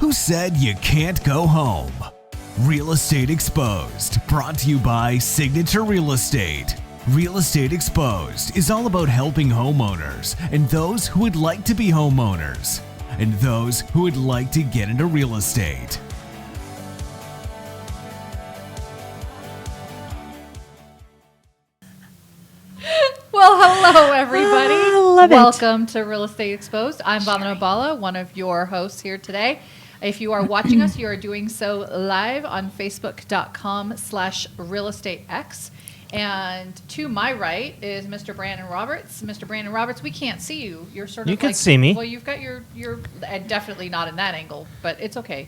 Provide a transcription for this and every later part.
Who said you can't go home? Real Estate Exposed, brought to you by Signature Real Estate. Real Estate Exposed is all about helping homeowners and those who would like to be homeowners and those who would like to get into real estate. Well, hello, everybody. Love it. Welcome to Real Estate Exposed. I'm Vandana Bhalla, one of your hosts here today. If you are watching us, you are doing so live on facebook.com/realestatex. And to my right is Mr. Brandon Roberts. Mr. Brandon Roberts, we can't see you. You're sort of You can see me. Well, you've got your definitely not in that angle, but it's okay.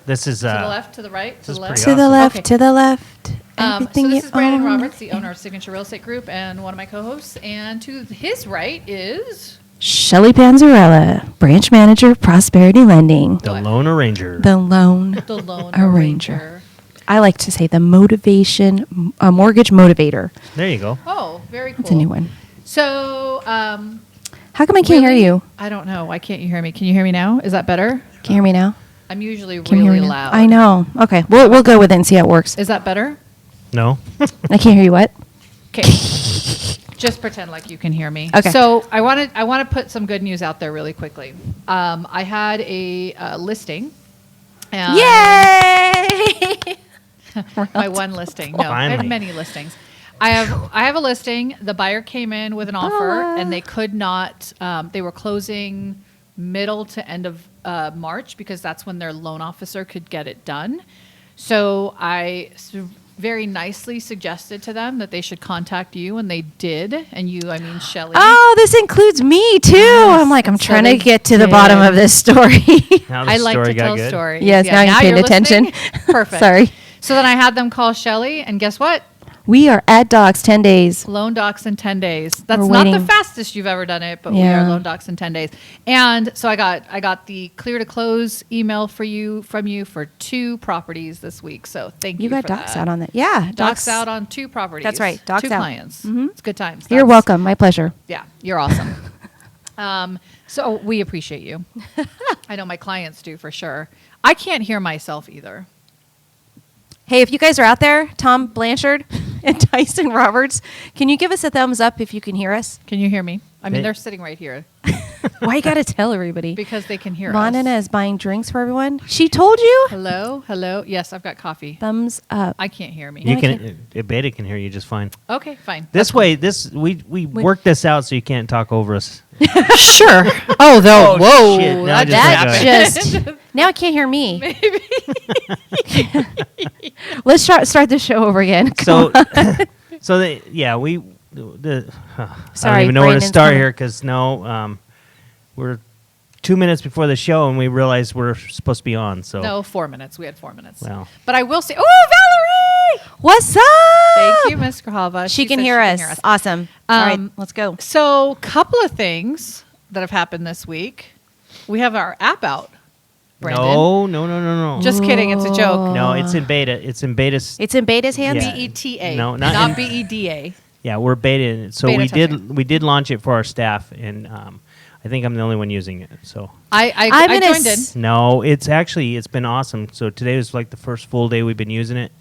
This is To the left, to the right, to the left. pretty To the awesome. left, Okay. to the left. So Everything this you is Brandon own. Roberts, the owner of Signature Real Estate Group, and one of my co-hosts. And to his right is Shelly Panzarella, branch manager of Prosperity Lending. the Lone Arranger. The loan the Lone arranger. Arranger. I like to say the motivation, mortgage motivator. There you go. Oh, very cool. It's a new one. So, How come I can't hear you? I don't know. Why can't you hear me? Can you hear me now? Is that better? Can you hear me now? I'm usually Can you hear really me now? loud. I know. Okay, we'll go with it and see how it works. Is that better? No. I can't hear you. What? Okay. Just pretend like you can hear me. Okay. So I want to put some good news out there really quickly. I had a listing. And Yay! my one listing. No, I have Finally. many listings. I have a listing. The buyer came in with an offer, and they could not. They were closing middle to end of March because that's when their loan officer could get it done. So I very nicely suggested to them that they should contact you, and they did. And you, I mean, Shelly. Oh, this includes me too. I'm like, I'm So trying they to get to the bottom did. of this story. Now the I like story to got tell good. stories. Yes, now you're paying attention. listening? Perfect. Sorry. So then I had them call Shelly, and guess what? We are at docs 10 days. Loan docs in 10 days. That's We're not the waiting. fastest you've ever done it, but we Yeah. are loan docs in 10 days. And so I got the clear to close email from you for 2 properties this week. So thank you. You got for docs that. out on that. Yeah, Docs out on 2 properties. That's right, docs 2 out. clients. Mhm. It's good times. You're That's- welcome. My pleasure. Yeah, you're awesome. So we appreciate you. I know my clients do for sure. I can't hear myself either. Hey, if you guys are out there, Tom Blanchard and Tyson Roberts, can you give us a thumbs up if you can hear us? Can you hear me? I mean, Hey. they're sitting right here Why you got to tell everybody? because they can hear Vandana us. is buying drinks for everyone. She told you? Hello, hello. Yes, I've got coffee. Thumbs up. I can't hear me. You I can. Beta can hear you just fine. Okay, fine. This way, we worked this out so you can't talk over us. Sure. Oh, though. Oh, whoa. shit. Now I That just That happened. just now I can't hear me. Let's start the show over again. So, I Sorry, don't even know where to Brandon's start coming. here because we're 2 minutes before the show and we realized we're supposed to be on. So No, 4 minutes. We had 4 minutes. Well. But I will say, oh, Valerie! What's up? Thank you, Miss Grahava. She can said hear us. Awesome. All right, let's go. So, couple of things that have happened this week. We have our app out, Brandon. No. Just kidding. It's a joke. No, it's in beta. It's in beta. It's in Beta's hands. Yeah. BETA. No, not not in- BEDA. Yeah, we're beta in it. So Beta we testing. did launch it for our staff, and I think I'm the only one using it. So I I'm gonna joined in. no, it's been awesome. So today was like the first full day we've been using it,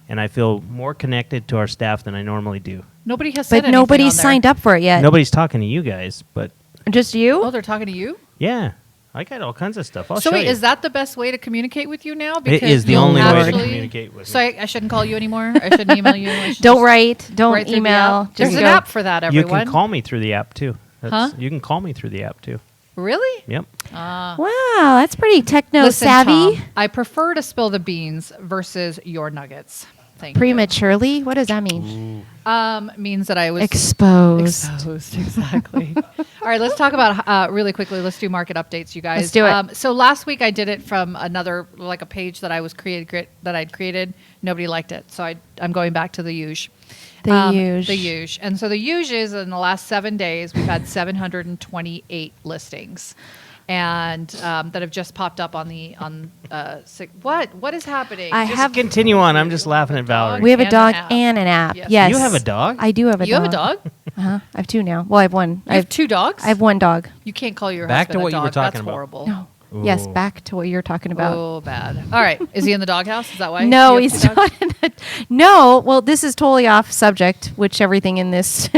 and I feel more connected to our staff than I normally do. Nobody has said But anything nobody's on there. signed up for it yet. Nobody's talking to you guys, but Just you? Oh, they're talking to you? yeah, I got all kinds of stuff. I'll So show wait, you. is that the best way to communicate with you now? It is the you'll only way to actually- communicate with So me. I shouldn't call you anymore? I shouldn't email you? I should Don't just write. Don't write through the email. app? There's Just an go. app for that, You everyone. can call me through the app too. Huh? You can call me through the app too. Really? Yep. Wow, that's pretty techno Listen, savvy. Tom, I prefer to spill the beans versus your nuggets. Thank Prematurely? What does that mean? you. Means that I was Exposed. Exposed, exactly. All right, let's talk about really quickly. Let's do market updates, you guys. Let's do it. So last week I did it from another, like a page that I'd created. Nobody liked it, so I'm going back to the huge. The huge. The huge. And so the huge is in the last 7 days we've had 728 listings. And that have just popped up on what is happening? I Just have. continue on. I'm just laughing at Valerie. We have a and dog an app. and an app. Yes. Yes. You have a dog? I do have a You dog. have a dog? Uh-huh. I have two now. Well, I have one. You have 2 dogs? I have one dog. You can't call your Back to husband what a you dog. were talking That's about. horrible. No. Yes, Ooh. back to what you're talking about. Oh, bad. All right. Is he in the doghouse? Is that why? No, You have he's two dogs? not in the. No, well, this is totally off subject, which everything in this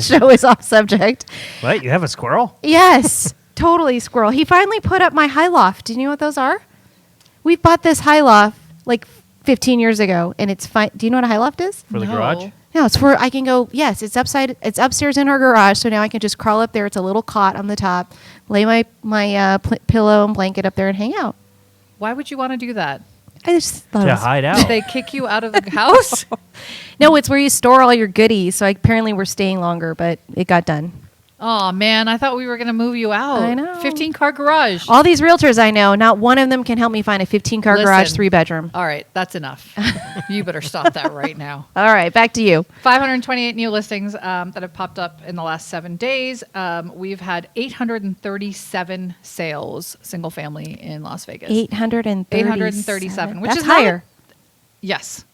show is off subject. What? You have a squirrel? Yes, totally squirrel. He finally put up my high loft. Do you know what those are? We bought this high loft like 15 years ago, and it's fine. Do you know what a high loft is? For the No. garage? No, it's where I can go. Yes, it's upstairs in our garage. So now I can just crawl up there. It's a little cot on the top, lay my pillow and blanket up there and hang out. Why would you want to do that? I just thought it To was hide Did out. they kick you out of the house? No, it's where you store all your goodies. So apparently we're staying longer, but it got done. Oh, man. I thought we were going to move you out. I know. 15-car garage. All these realtors I know, not one of them can help me find a 15-car garage, Listen. 3-bedroom. All right. That's enough. You better stop that right now. All right, back to you. 528 new listings that have popped up in the last 7 days. We've had 837 sales, single family in Las Vegas. 837, which That's is not higher. Yes.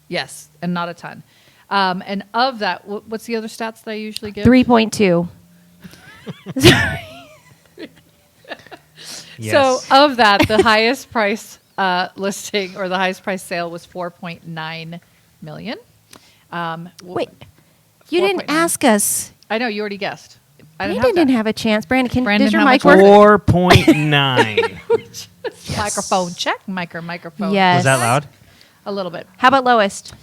Yes. And not a ton. And of that, what's the other stats that I usually give? 3.2. Yes. So of that, the highest price listing or the highest price sale was 4.9 million. Wait, you didn't 4.9. ask us. I know you already guessed. I Brandon didn't have a chance. Brandon, Brandon, does your how mic much work? was it? 4.9. Microphone check. Microphone. Yes. Was that loud? A little bit. How about lowest?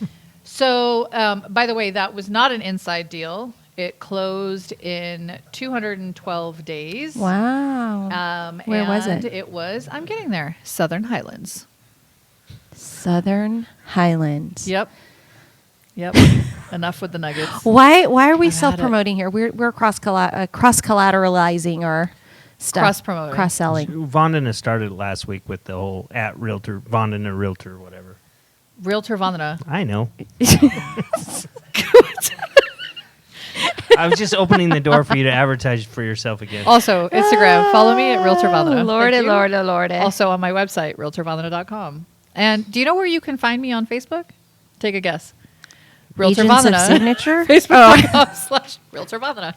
So, by the way, that was not an inside deal. It closed in 212 days. Wow. Where was and it? It was, I'm getting there, Southern Highlands. Southern Highlands. Yep. Enough with the nuggets. Why are we I've had self-promoting here? We're cross-collateralizing our stuff. Cross-promoting. Cross-selling. Vandana started last week with the whole at Realtor, Vandana Realtor, whatever. Realtor Vandana. I know. I was just opening the door for you to advertise for yourself again. Also, Instagram. Follow me at Realtor Vandana. Lordy, Thank you. lordy, lordy. Also on my website, realtorvandana.com. And do you know where you can find me on Facebook? Take a guess. Realtor Agents of Vandana. Signature? Facebook.com/Realtor Vandana.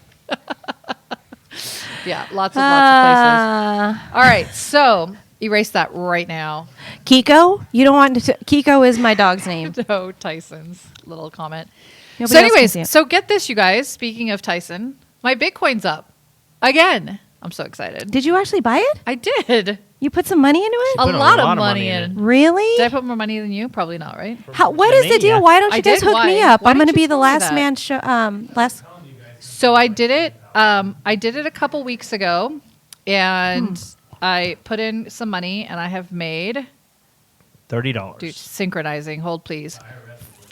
Yeah, lots of places. All right, so erase that right now. Kiko? You don't want to... Kiko is my dog's name. No, Tyson's little comment. Nobody So else can see it. anyways, so get this, you guys. Speaking of Tyson, my Bitcoin's up again. I'm so excited. Did you actually buy it? I did. You put some money into it? A put lot of money in. Really? Did I put more money than you? Probably not, right? What is the Me, deal? yeah. Why don't you I guys did. hook Why? me up? Why I'm going to didn't be you the tell me last that? man show. Last. So I did it. I did it a couple weeks ago, and I put in some money, and I have made. $30. Dude, synchronizing. Hold, please.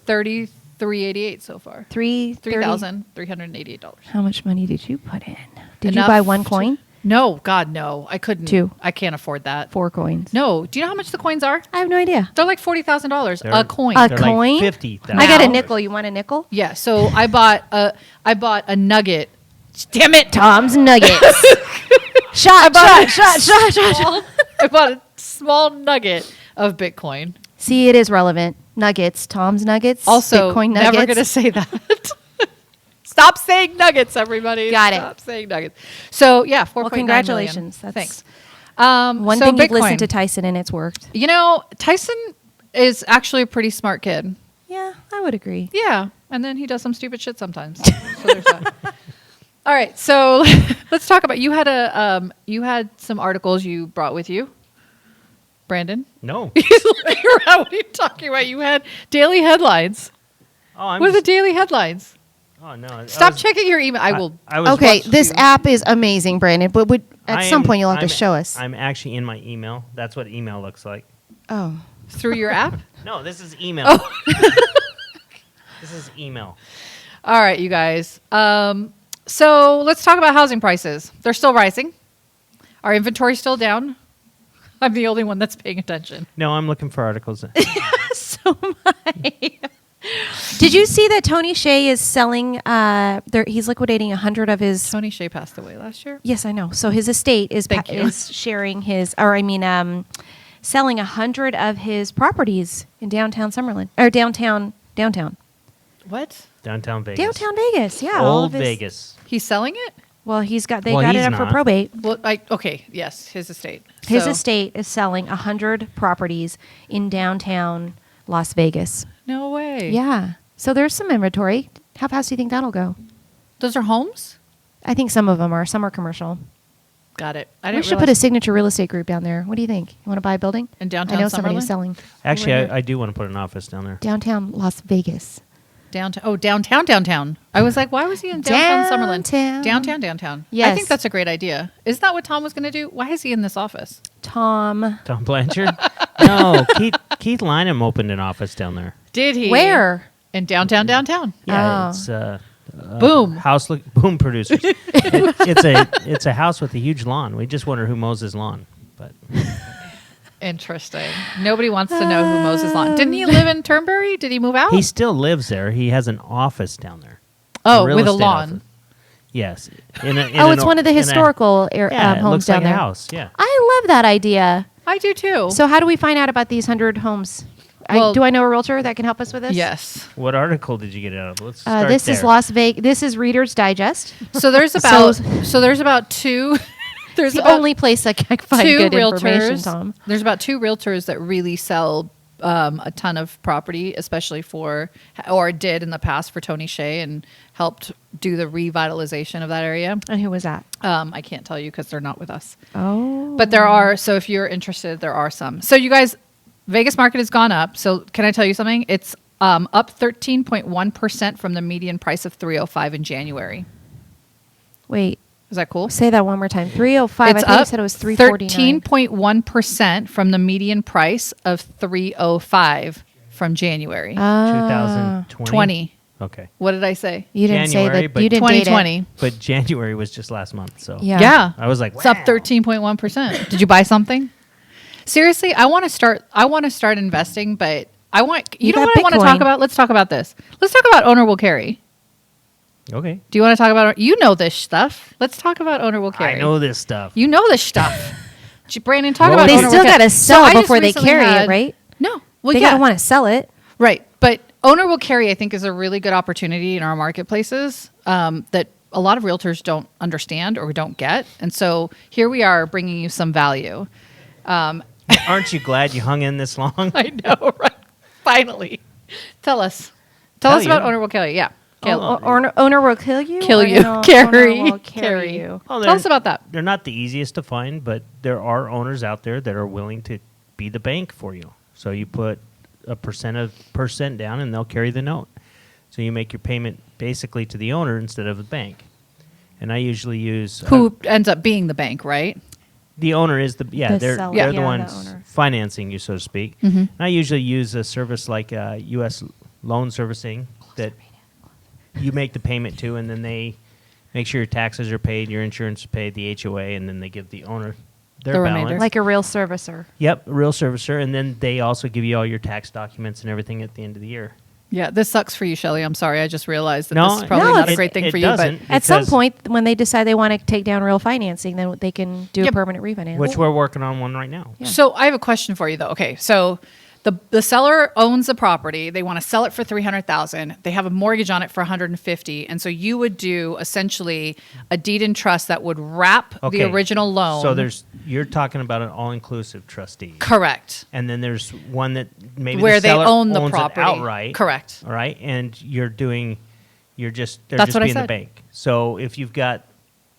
$33.88 so far. $3,388. How much money did you put in? Did you Enough buy one to- coin? No, God, no. I couldn't. 2. I can't afford that. 4 coins. No. Do you know how much the coins are? I have no idea. They're like $40,000 They're- a coin. A They're coin? like 50,000. I got a Now- nickel. You want a nickel? Yeah. So I bought a nugget. Damn it, Tom's Nuggets. shot. Small- I bought a small nugget of Bitcoin. See, it is relevant. Nuggets. Tom's Nuggets. Also, Bitcoin Nuggets. never gonna say that. Stop saying nuggets, everybody. Got it. Stop saying nuggets. So yeah, 4.9 Well, congratulations. million. That's Thanks. one so thing you've Bitcoin. listened to Tyson and it's worked. You know, Tyson is actually a pretty smart kid. Yeah, I would agree. Yeah, and then he does some stupid shit sometimes. So there's that. All right, so let's talk about you had some articles you brought with you, Brandon. No. He's looking around. What are you talking about? You had daily headlines. Oh, I'm What are the just, daily headlines? oh no. I Stop was- checking your email. I will. I was Okay, watch this you. app is amazing, Brandon. But at I some am- point you'll have to I'm- show us. I'm actually in my email. That's what email looks like. Oh, through your app. No, this is email. Oh. This is email. All right, you guys. So let's talk about housing prices. They're still rising. Our inventory's still down. I'm the only one that's paying attention. No, I'm looking for articles. so am I. Did you see that Tony Hsieh is selling? He's liquidating 100 of his. Tony Hsieh passed away last year. Yes, I know. So his estate is Thank you. is sharing his, selling 100 of his properties in downtown Summerlin or downtown. What? Downtown Vegas. Downtown Vegas, yeah. all Old of his- Vegas. He's selling it? Well, they Well, got it he's up for not. probate. Well, okay, yes, his estate. His So- estate is selling 100 properties in downtown Las Vegas. No way. Yeah. So there's some inventory. How fast do you think that'll go? Those are homes? I think some of them are. Some are commercial. Got it. I We didn't should put a realize- signature real estate group down there. What do you think? You want to buy a building? In downtown I know somebody who's Summerlin? selling Actually, Right here. I do want to put an office down there. downtown Las Vegas. Downtown. Oh, downtown. I was like, why was he in downtown Summerlin? Downtown. Downtown. I Yes. think that's a great idea. Isn't that what Tom was going to do? Why is he in this office? Tom. Tom Blanchard? No, Keith Lynham opened an office down there. Did he? Where? In downtown. Yeah, Oh. it's Boom. boom producers. It's a house with a huge lawn. We just wonder who mows his lawn, but Interesting. Nobody wants to know who mows his lawn. Didn't he live in Turnberry? Did he move out? he still lives there. He has an office down there. Oh, real with a estate lawn. office. Yes. It's one of the historical yeah, it homes looks down like there. a house. Yeah. I love that idea. I do too. So how do we find out about these 100 homes? Well- Do I know a realtor that can help us with this? yes. What article did you get out of? Let's start This is there. Las Vegas. This is Reader's Digest. So there's about two. There's It's the about only place I can find two good information, realtors. Tom. There's about two realtors that really sell a ton of property, especially or did in the past for Tony Shea and helped do the revitalization of that area. And who was that? I can't tell you because they're not with us. Oh. But there are, so if you're interested, there are some. So you guys, Vegas market has gone up. So can I tell you something? It's up 13.1% from the median price of 305 in January. Wait, Is that cool? say that one more time. 305. It's I thought you up said it was 349. 13.1% from the median price of 305 from January. 2020. 20. Okay. What did I say? You didn't January, say that. but You didn't date it. 2020. But January was just last month, so Yeah. Yeah. I was like, It's up 13.1%. Did you buy something? Seriously, I want to start investing, but you You know got what I want to talk Bitcoin. about? Let's talk about this. Let's talk about owner will carry. Okay. Do you want to talk about you know this stuff? Let's talk about owner will carry. I know this stuff. You know this stuff. Brandon, talk Well, about They owner will still carry. got to sell I just before they recently carry had- it, right? No. Well, They yeah. got to want to sell it. Right. But owner will carry, I think, is a really good opportunity in our marketplaces that a lot of realtors don't understand or don't get. And so here we are bringing you some value. Aren't you glad you hung in this long? I know, right? Finally. Tell us. Tell Tell us about you. owner will carry. Yeah. Oh, Owner will kill you. Kill or you. no, Carry. Owner will Carry. carry you. Well, Tell us about that. They're not the easiest to find, but there are owners out there that are willing to be the bank for you. So you put a percent down, and they'll carry the note. So you make your payment basically to the owner instead of the bank. And I usually use Who ends up being the bank, right? the owner is the The they're seller. they're Yeah, the the ones owner. financing you, so to speak. Mm-hmm. And I usually use a service like U.S. loan servicing that you make the payment to, and then they make sure your taxes are paid, your insurance is paid, the HOA, and then they give the owner their The balance. remainder. Like a real servicer. Yep, a real servicer, and then they also give you all your tax documents and everything at the end of the year. Yeah, this sucks for you, Shelley. I'm sorry. I just realized that No, this is probably No, not a it- great thing it for you. But doesn't. At some Because- point, when they decide they want to take down real financing, then they can do Yep. a permanent refinance. Which we're working on one right now. Yeah. So I have a question for you, though. Okay, so the seller owns the property. They want to sell it for $300,000. They have a mortgage on it for $150,000, and so you would do essentially a deed in trust that would wrap Okay. the original loan. So you're talking about an all-inclusive trustee. correct And then there's one that maybe where the they seller own the owns it property outright. Correct. All right, and they're That's just what I being the said. bank. So if you've got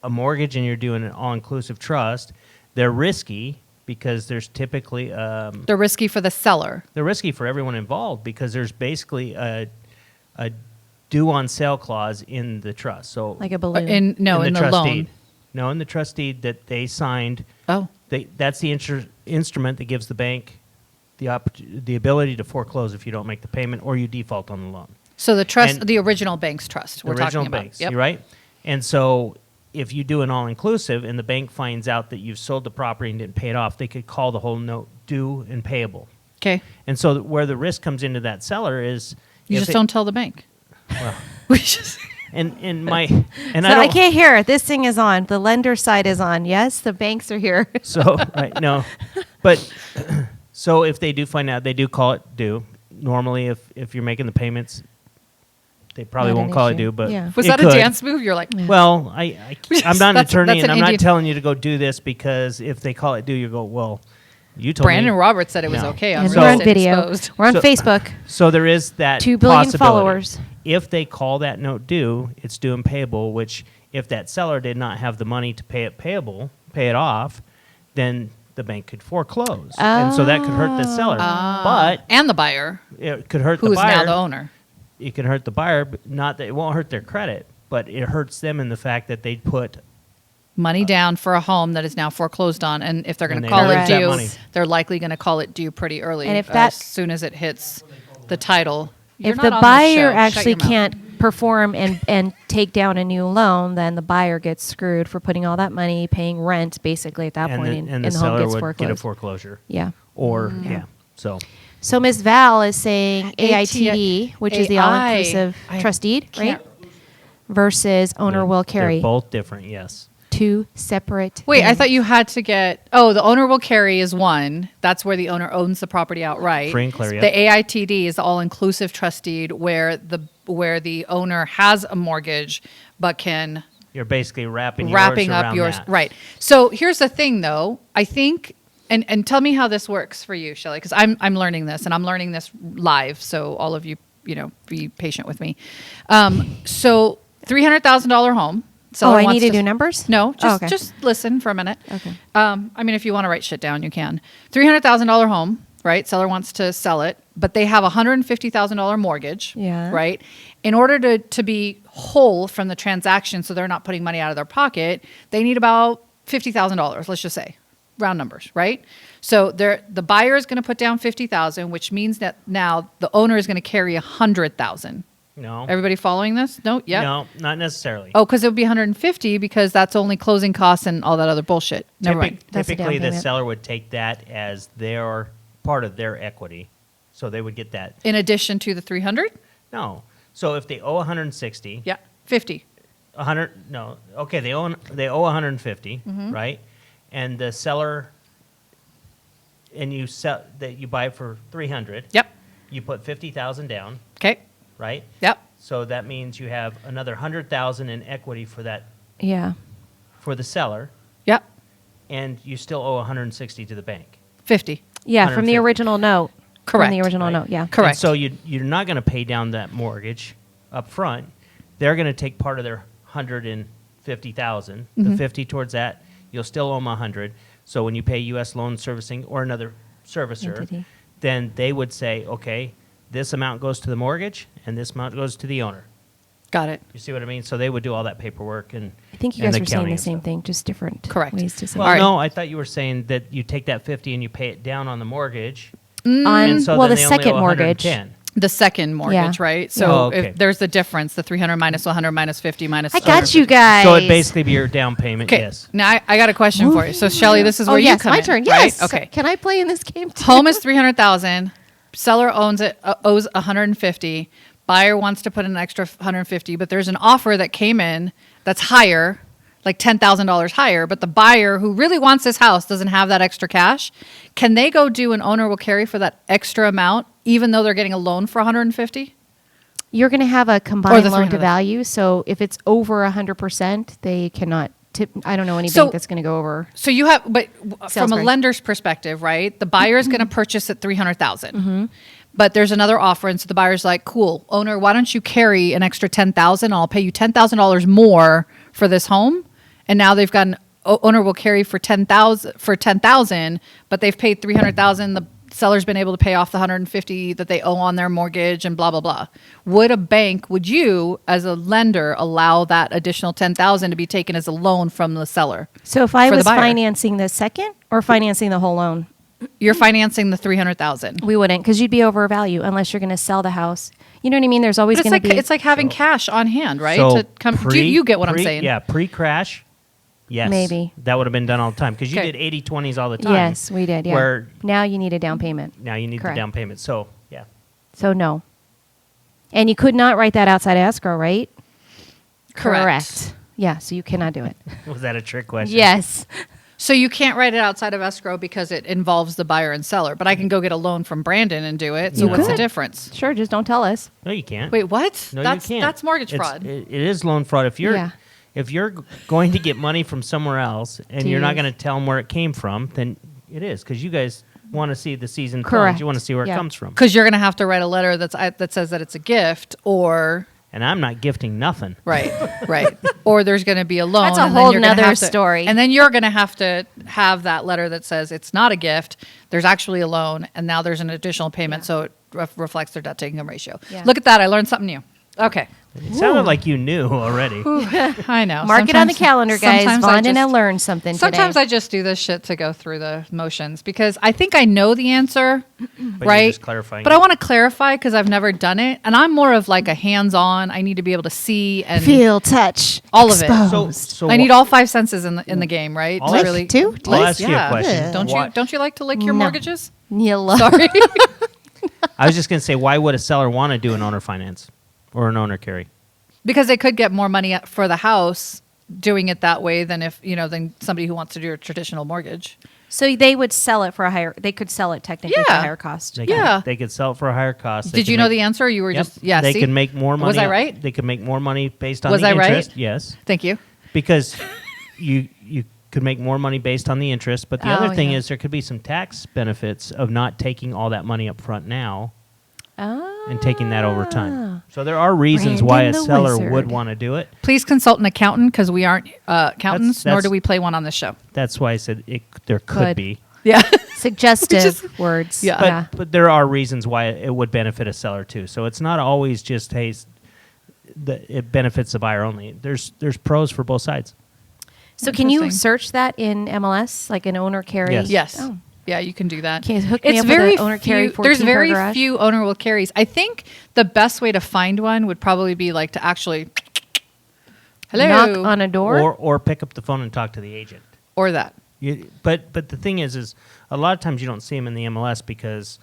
a mortgage and you're doing an all-inclusive trust, they're risky because there's typically They're risky for the seller. they're risky for everyone involved because there's basically a due on sale clause in the trust. So like a balloon. In the trust loan. deed. No, in the trust deed that they signed. Oh, That's the instrument that gives the bank the ability to foreclose if you don't make the payment or you default on the loan. so the trust, And- the original bank's trust. We're The original talking about. banks, Yep. you're right? And so if you do an all-inclusive and the bank finds out that you've sold the property and didn't pay it off, they could call the whole note due and payable. Okay. And so where the risk comes into that seller is You if just it- don't tell the bank. well, We just. and my and so I I, don't, can't hear it. This thing is on. The lender side is on. Yes, the banks are here. so right no, but so if they do find out, they do call it due. Normally, if you're making the payments, They probably Not won't an call it issue. due, but Yeah. Was it that could. a dance move? You're like, Well, I'm not an That's attorney, and an I'm not Indian- telling you to go do this because if they call it due, you go, well, you told Brandon me. Roberts said it was No. okay on And Real we're on Estate video. Exposed. We're on So- Facebook. So there is that 2 billion possibility. followers. If they call that note due, it's due and payable, which if that seller did not have the money to pay it off, then the bank could foreclose. And so that could hurt the seller. But And the buyer, it could hurt who the is buyer. now the owner. It can hurt the buyer, but not that it won't hurt their credit, but it hurts them in the fact that they put Money down for a home that is now foreclosed on, and if they're going And to they call lose it that due, money. they're likely going to call it due pretty early. And if that- as soon as it hits the title, You're If not the on this buyer show. Shut actually your mouth. can't perform and take down a new loan, then the buyer gets screwed for putting all that money, paying rent basically at that and point, the and the home seller gets would foreclosed. get a foreclosure. Yeah. Or, yeah. So So Ms. Val is saying AITD, which is the AI. all-inclusive I trust deed, right? can't- Versus owner will carry. They're both different, yes. 2 separate. Wait, I things. thought you had to get. Oh, the owner will carry is one. That's where the owner owns the property outright. Free and clear, yeah. The AITD is the all-inclusive trust deed where the owner has a mortgage, but can You're basically wrapping up around yours. that. Right. So here's the thing, though. I think, and tell me how this works for you, Shelly, because I'm learning this, and I'm learning this live. So all of you, be patient with me. So $300,000 home. Oh, Seller I wants need to do numbers? No, Oh, okay. just listen for a minute. Okay. I mean, if you want to write shit down, you can. $300,000 home, right? Seller wants to sell it, but they have a $150,000 mortgage, Yeah. right? In order to be whole from the transaction, so they're not putting money out of their pocket, they need about $50,000. Let's just say, round numbers, right? So the buyer is going to put down $50,000, which means that now the owner is going to carry $100,000. No. Everybody following this? No. Yeah. No, not necessarily. Oh, because it would be 150 because that's only closing costs and all that other bullshit. Never mind. That's the down Typically, the payment. seller would take that as their part of their equity, so they would get that. In addition to the 300? No, so if they owe 160, Yeah, 50. 100. No, okay, they owe 150, Mm-hmm. right? And the seller, and you sell that you buy it for 300. Yep. You put 50,000 down, Okay. right? Yep. So that means you have another 100,000 in equity for that Yeah. for the seller, Yep. and you still owe 160 to the bank. 50. Yeah, from the 150. original note. From Correct. the original Right. note, yeah. Correct. And so you're not going to pay down that mortgage up front. They're going to take part of their 150,000, Mm-hmm. the 50 towards that. You'll still owe them 100. So when you pay U.S. loan servicing or another servicer, Entity. then they would say, okay, this amount goes to the mortgage and this amount goes to the owner. Got it. You see what I mean? So they would do all that paperwork and I think you and guys the were saying counting the and same stuff. thing, just different Correct. ways to say Well, it. All right. no, I thought you were saying that you take that 50 and you pay it down on the mortgage. On, And so well, then the they only second owe mortgage. 110. The second mortgage, Yeah. right? So Oh, okay. if there's the difference, the 300 minus 100 minus 50 minus. I got you 150. guys. So it'd basically be your down payment, Okay. yes. Now I got a question for you. So Shelly, this is Oh, where yes, you come my in. turn. right? Yes. Okay. Can I play in this game too? Home is 300,000. Seller owns it, owes 150. Buyer wants to put in an extra 150, but there's an offer that came in that's higher, like $10,000 higher. But the buyer who really wants this house doesn't have that extra cash. Can they go do an owner will carry for that extra amount, even though they're getting a loan for 150? You're going to have a combined the loan to 300. value. So if it's over 100%, they cannot tip. I don't know any So- bank that's going to go over. So you have, but from a Salisbury. lender's perspective, right? The buyer is going to purchase at 300,000, Mm-hmm. but there's another offer, and so the buyer's like, "Cool, owner, why don't you carry an extra 10,000? I'll pay you $10,000 more for this home." And now they've got owner will carry for 10,000, but they've paid 300,000. The seller's been able to pay off the 150 that they owe on their mortgage, and blah blah blah. Would you, as a lender, allow that additional 10,000 to be taken as a loan from the seller? So if I For the was buyer. financing the second or financing the whole loan, You're financing the 300,000. we wouldn't because you'd be over value unless you're going to sell the house. You know what I mean? There's always But going to be. it's like having cash on hand, right? So to come, you get what I'm saying? Yeah, pre-crash, yes. Maybe. That would have been done all the time because you Okay. did 80-20s all the time. Yes, we did. Yeah. Where Now you need a down payment. now you need Correct. the down payment. So, yeah. So no. And you could not write that outside escrow, right? Correct. Yeah. So you cannot do it. Was that a trick question? Yes. So you can't write it outside of escrow because it involves the buyer and seller. But I can go get a loan from Brandon and do it. So You what's the could. difference? Sure, just don't tell us. No, you can't. Wait, what? No, That's you can't. that's mortgage It's- fraud. It is loan fraud. If you're Yeah. if you're going to get money from somewhere else and you're not going to tell them where it came from, then it is because you guys want to see the seasoned funds. Correct. You want to see where Yeah. it comes from. Because you're going to have to write a letter that says that it's a gift, or And I'm not gifting nothing. right, or there's going to be a loan. That's a and then whole you're gonna nother have to- story. And then you're going to have that letter that says it's not a gift. There's actually a loan, and now there's an additional payment, so it reflects their debt to income ratio. Yeah. Look at that! I learned something new. Okay, It sounded like you knew already. I know. Mark it on the Sometimes- calendar, guys. sometimes Vandana learned something Sometimes today. I just do this shit to go through the motions because I think I know the answer, But right? you're just clarifying But I it. want to clarify because I've never done it, and I'm more of like a hands-on. I need to be able to see and Feel, touch, all of it. exposed. So I need all 5 senses in the game, right? I'll To ask- really too? I'll ask you a yeah. question. Don't Why- you like to lick your No. mortgages? You love- Sorry. I was just going to say, why would a seller want to do an owner finance or an owner carry? Because they could get more money for the house doing it that way than than somebody who wants to do a traditional mortgage. So they would sell it for a higher. They could sell it technically for a Yeah. higher cost. They Yeah. Could, they could sell it for a higher cost. They Did could you know make- the answer? Or you were Yep. just yeah. They see? can make more money. Was I right? They can make more money based on Was the I right? interest. Yes, Thank you. because you could make more money based on the interest. But the other Oh, thing yeah. is there could be some tax benefits of not taking all that money up front now and taking that over time. So there are reasons why a Brandon the seller wizard. would want to do it. Please consult an accountant because we aren't accountants, nor that's- do we play one on this show. That's why I said there could Could. be. Yeah. Suggestive Just- words. Yeah. But there are reasons why it would benefit a seller too. So it's not always just it benefits the buyer only. There's pros for both sides. So can you Interesting. search that in MLS, like an owner carry? Yes. Yes. Oh. Yeah, you can do that. Okay, hook me up with an owner carry few, there's 14 car very garage. few owner will carries. I think the best way to find one would probably be like to actually hello Knock on a door. Or pick up the phone and talk to the agent. or that. But the thing is a lot of times you don't see them in the MLS because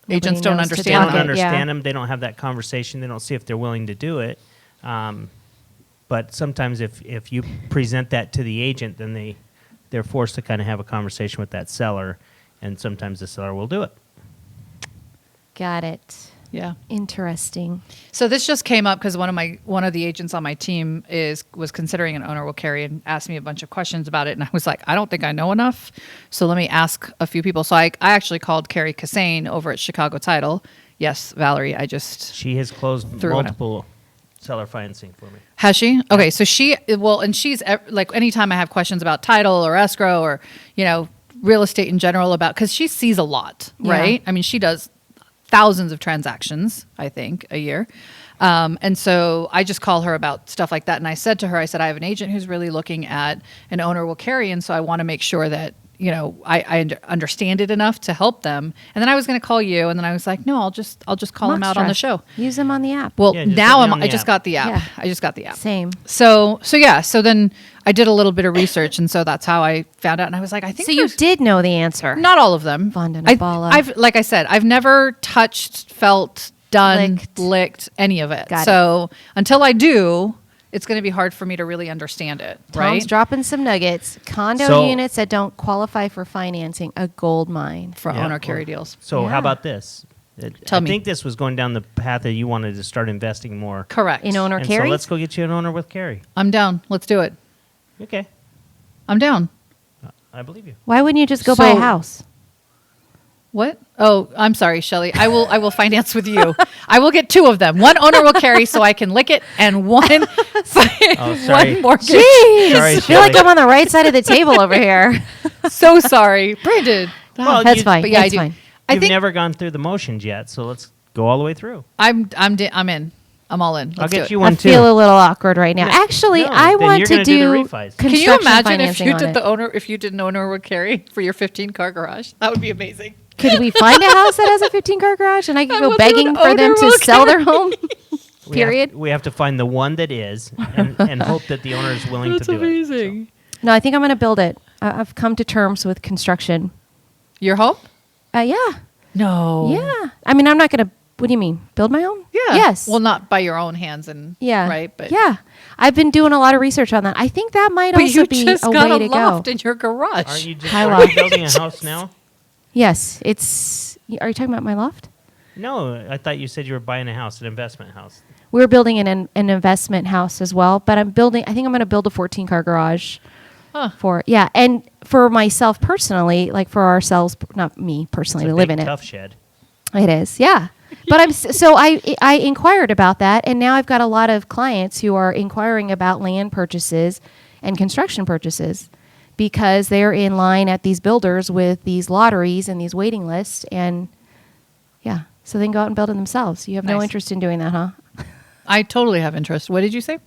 Agents Nobody don't knows to they understand talk don't them. it. understand Yeah. them. They don't have that conversation. They don't see if they're willing to do it. But sometimes if you present that to the agent, then they're forced to kind of have a conversation with that seller, and sometimes the seller will do it. Got it. Yeah. Interesting. So this just came up because one of the agents on my team was considering an owner will carry and asked me a bunch of questions about it, and I was like, I don't think I know enough, so let me ask a few people. So I actually called Carrie Cassane over at Chicago Title. Yes, Valerie, I just She has closed Through it. multiple seller financing for me. has she? Okay, so she's like anytime I have questions about title or escrow or real estate in general because she sees a lot, Yeah. right? I mean, she does thousands of transactions, I think, a year. And so I just call her about stuff like that. And I said to her, I have an agent who's really looking at an owner will carry. And so I want to make sure that, I understand it enough to help them. And then I was going to call you. And then I was like, no, I'll just call him out on the show. Use them on the app. Well, Yeah, just now put me on the I just app. got the app. Yeah. I just got the app. Same. So then I did a little bit of research. And so that's how I found out. And I was like, I think So you there's- did know the answer. not all of them. Vandana Bhalla. I've like I said, I've never touched, felt, done, Licked. licked any of it. Got it. So until I do, it's going to be hard for me to really understand it. Tom's Right? dropping some nuggets. Condo So- units that don't qualify for financing, a gold mine. For Yeah, owner carry well, deals. So Yeah. how about this? Tell I me. think this was going down the path that you wanted to start investing more. Correct. In owner And carry? so let's go get you an owner with carry. I'm down. Let's do it. Okay, I'm down. I believe you. Why wouldn't you just go buy a So- house? What? Oh, I'm sorry, Shelly. I will finance with you. I will get two of them. One owner will carry so I can lick it, and one Oh, sorry. one mortgage. Jeez, Sorry, I feel like Shelley. I'm on the right side of the table over here. So sorry, Brandon. Well, That's you- fine. But yeah, I That's do. fine. I You've think never gone through the motions yet, so let's go all the way through. I'm in. I'm all in. Let's I'll do get it. you I one feel too. a little awkward right now. No, Actually, no, I then want you're to gonna do the do refis. Can you construction imagine if financing you on did it. if you did an owner would carry for your 15-car garage? That would be amazing. Could we find a house that has a 15-car garage and I could I go will do begging an for them owner to will sell their carry. home? Period. We have to find the one that is and hope that the owner is willing to do amazing. No, I think I'm going to build it. I've come to terms with construction. Your home? Yeah. No. Yeah. I mean, I'm not going to What do you mean? Build my own? Yeah. Yes. Well, not by your own hands and yeah. right, but yeah, I've been doing a lot of research on that. I think that might But also you be just a got way a to loft go. in your garage. Aren't you just High are loft. you building a house now? Yes, it's. Are you talking about my loft? No, I thought you said you were buying a house, an investment house. We're building an investment house as well, but I think I'm going to build a 14-car garage. Huh. And for myself personally, like for ourselves, not me personally, It's to a live big, in it. tough shed. It is, yeah. But I inquired about that, and now I've got a lot of clients who are inquiring about land purchases and construction purchases because they're in line at these builders with these lotteries and these waiting lists, and yeah, so they can go out and build it themselves. You have no Nice. interest in doing that, huh? I totally have interest. What did you say?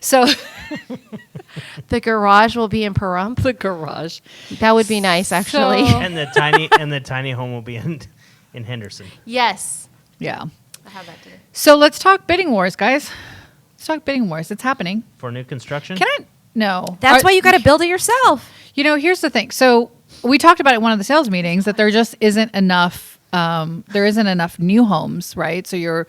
So The garage will be in Pahrump. the garage. That would be nice, actually. So- And the tiny home will be in Henderson. Yes. Yeah. I have that today. So let's talk bidding wars, guys. Let's talk bidding wars. It's happening. For new construction? Can I? No. That's why you got to build it yourself. You know, here's the thing. So we talked about it in one of the sales meetings that there just isn't enough. There isn't enough new homes, right? So you're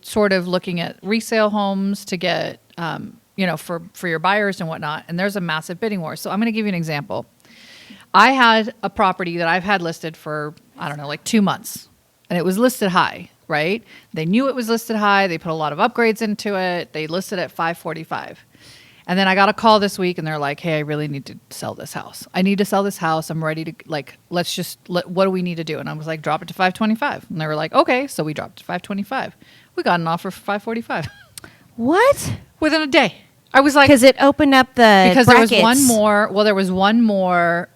sort of looking at resale homes to get, for your buyers and whatnot. And there's a massive bidding war. So I'm going to give you an example. I had a property that I've had listed for, I don't know, like 2 months, and it was listed high, right? They knew it was listed high. They put a lot of upgrades into it. They listed at 545. And then I got a call this week and they're like, hey, I really need to sell this house. I need to sell this house. I'm ready to, what do we need to do? And I was like, drop it to 525. And they were like, okay. So we dropped to 525. We got an offer for 545 What? within a day. I was like, Because it opened up the because brackets. there was one more. Well, there was one more.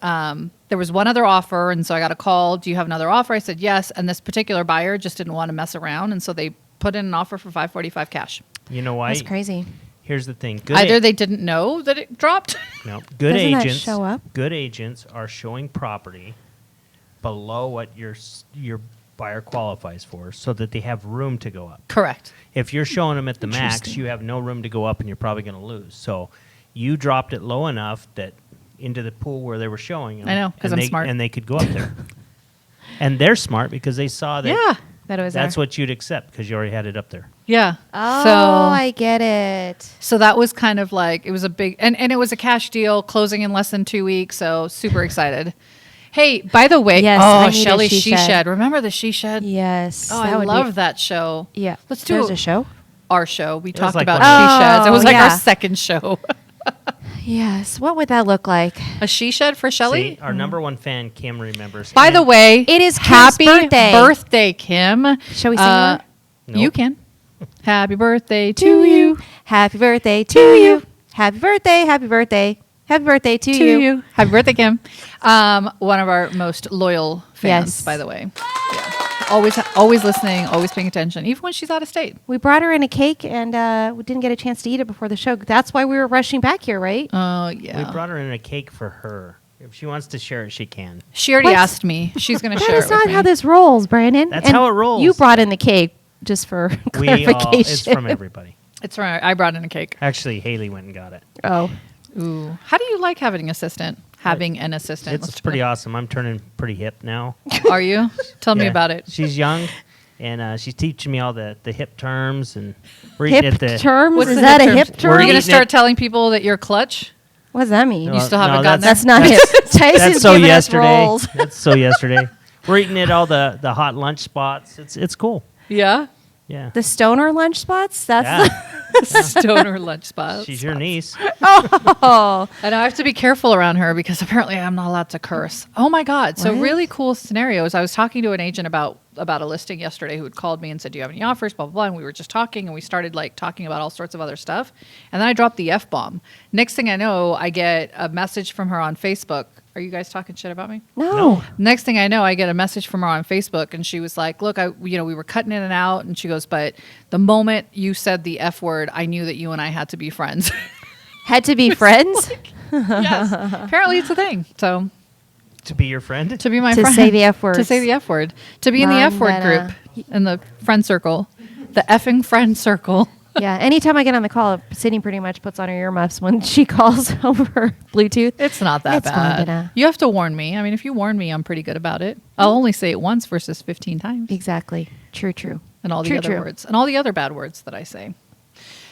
There was one other offer, and so I got a call. Do you have another offer? I said yes, and this particular buyer just didn't want to mess around, and so they put in an offer for 545 cash. You know why? That's crazy. Here's the thing. Good Either they didn't know that it dropped. no, good Doesn't that agents. show up? Good agents are showing property below what your buyer qualifies for, so that they have room to go up. Correct. If you're showing them at the max, Interesting. you have no room to go up, and you're probably going to lose. So you dropped it low enough that into the pool where they were showing them. I know, 'cause and I'm smart. And they could go up there. And they're smart because they saw that Yeah. That it was that's there. what you'd accept because you already had it up there. Yeah. Oh, I get it. So that was kind of like, it was a big, and it was a cash deal closing in less than 2 weeks. So super excited. Hey, by the way, Yes, I need a Shelly She She Shed. Shed. Remember the She Shed? Yes. Oh, that I would love be, that show. Yeah. Let's do There's a show? our show. We talked like about one She of- Sheds. It was Oh, like yeah. our second show. Yes. What would that look like? A She Shed for Shelly? See, our number one fan, Kim, remembers. By the And- way, It is Kim's happy birthday. Kim. Shall we sing her? Nope. You can. Happy birthday to you. Happy birthday to you. Happy birthday. Happy birthday. Happy birthday to you. Happy birthday, Kim. One of our most loyal fans, Yes. by the way. Yeah. Always listening, always paying attention, even when she's out of state. We brought her in a cake and we didn't get a chance to eat it before the show. That's why we were rushing back here, right? Oh, We yeah. brought her in a cake for her. If she wants to share it, she can. She already What? asked me. She's going to That share is it with not me. how this rolls, Brandon. That's And how it rolls. You brought in the cake just for clarification. It's from everybody. It's right. I brought in a cake. Actually, Haley went and got it. Oh. Ooh. How do you like having an assistant? Having an assistant. It's pretty awesome. I'm turning pretty hip now. Are you? Tell me Yeah. about it. She's young, and she's teaching me all the hip terms. And we're eating Hip at the terms? What's Is the that a hip hip term? term? Are you going eating to start it- telling people that you're clutch? What does that mean? You still haven't gotten That's there? not it. Tyson's That's so giving us yesterday. rolls. That's so yesterday. We're eating at all the hot lunch spots. It's cool. Yeah. Yeah. The stoner lunch spots? That's Yeah. Stoner lunch spots. She's your niece. oh. I know I have to be careful around her because apparently I'm not allowed to curse. Oh my God. So What? really cool scenarios. I was talking to an agent about a listing yesterday who had called me and said, do you have any offers? Blah, blah, blah. And we were just talking and we started like talking about all sorts of other stuff. And then I dropped the F-bomb. Next thing I know, I get a message from her on Facebook. Are you guys talking shit about me? No. Next thing I know, I get a message from her on Facebook, and she was like, "Look, we were cutting in and out," and she goes, "But the moment you said the F word, I knew that you and I had to be friends." Had to be friends? Yes, apparently it's a thing. So To be your friend. to be my To friend, say the F words. to say the F word, to be in the F word Vandana. group in the friend circle, the effing friend circle. Yeah. Anytime I get on the call, Sydney pretty much puts on her earmuffs when she calls over Bluetooth. It's not that It's bad. Vandana. You have to warn me. I mean, if you warn me, I'm pretty good about it. I'll only say it once versus 15 times. Exactly. True. and all the True, other true. words and all the other bad words that I say.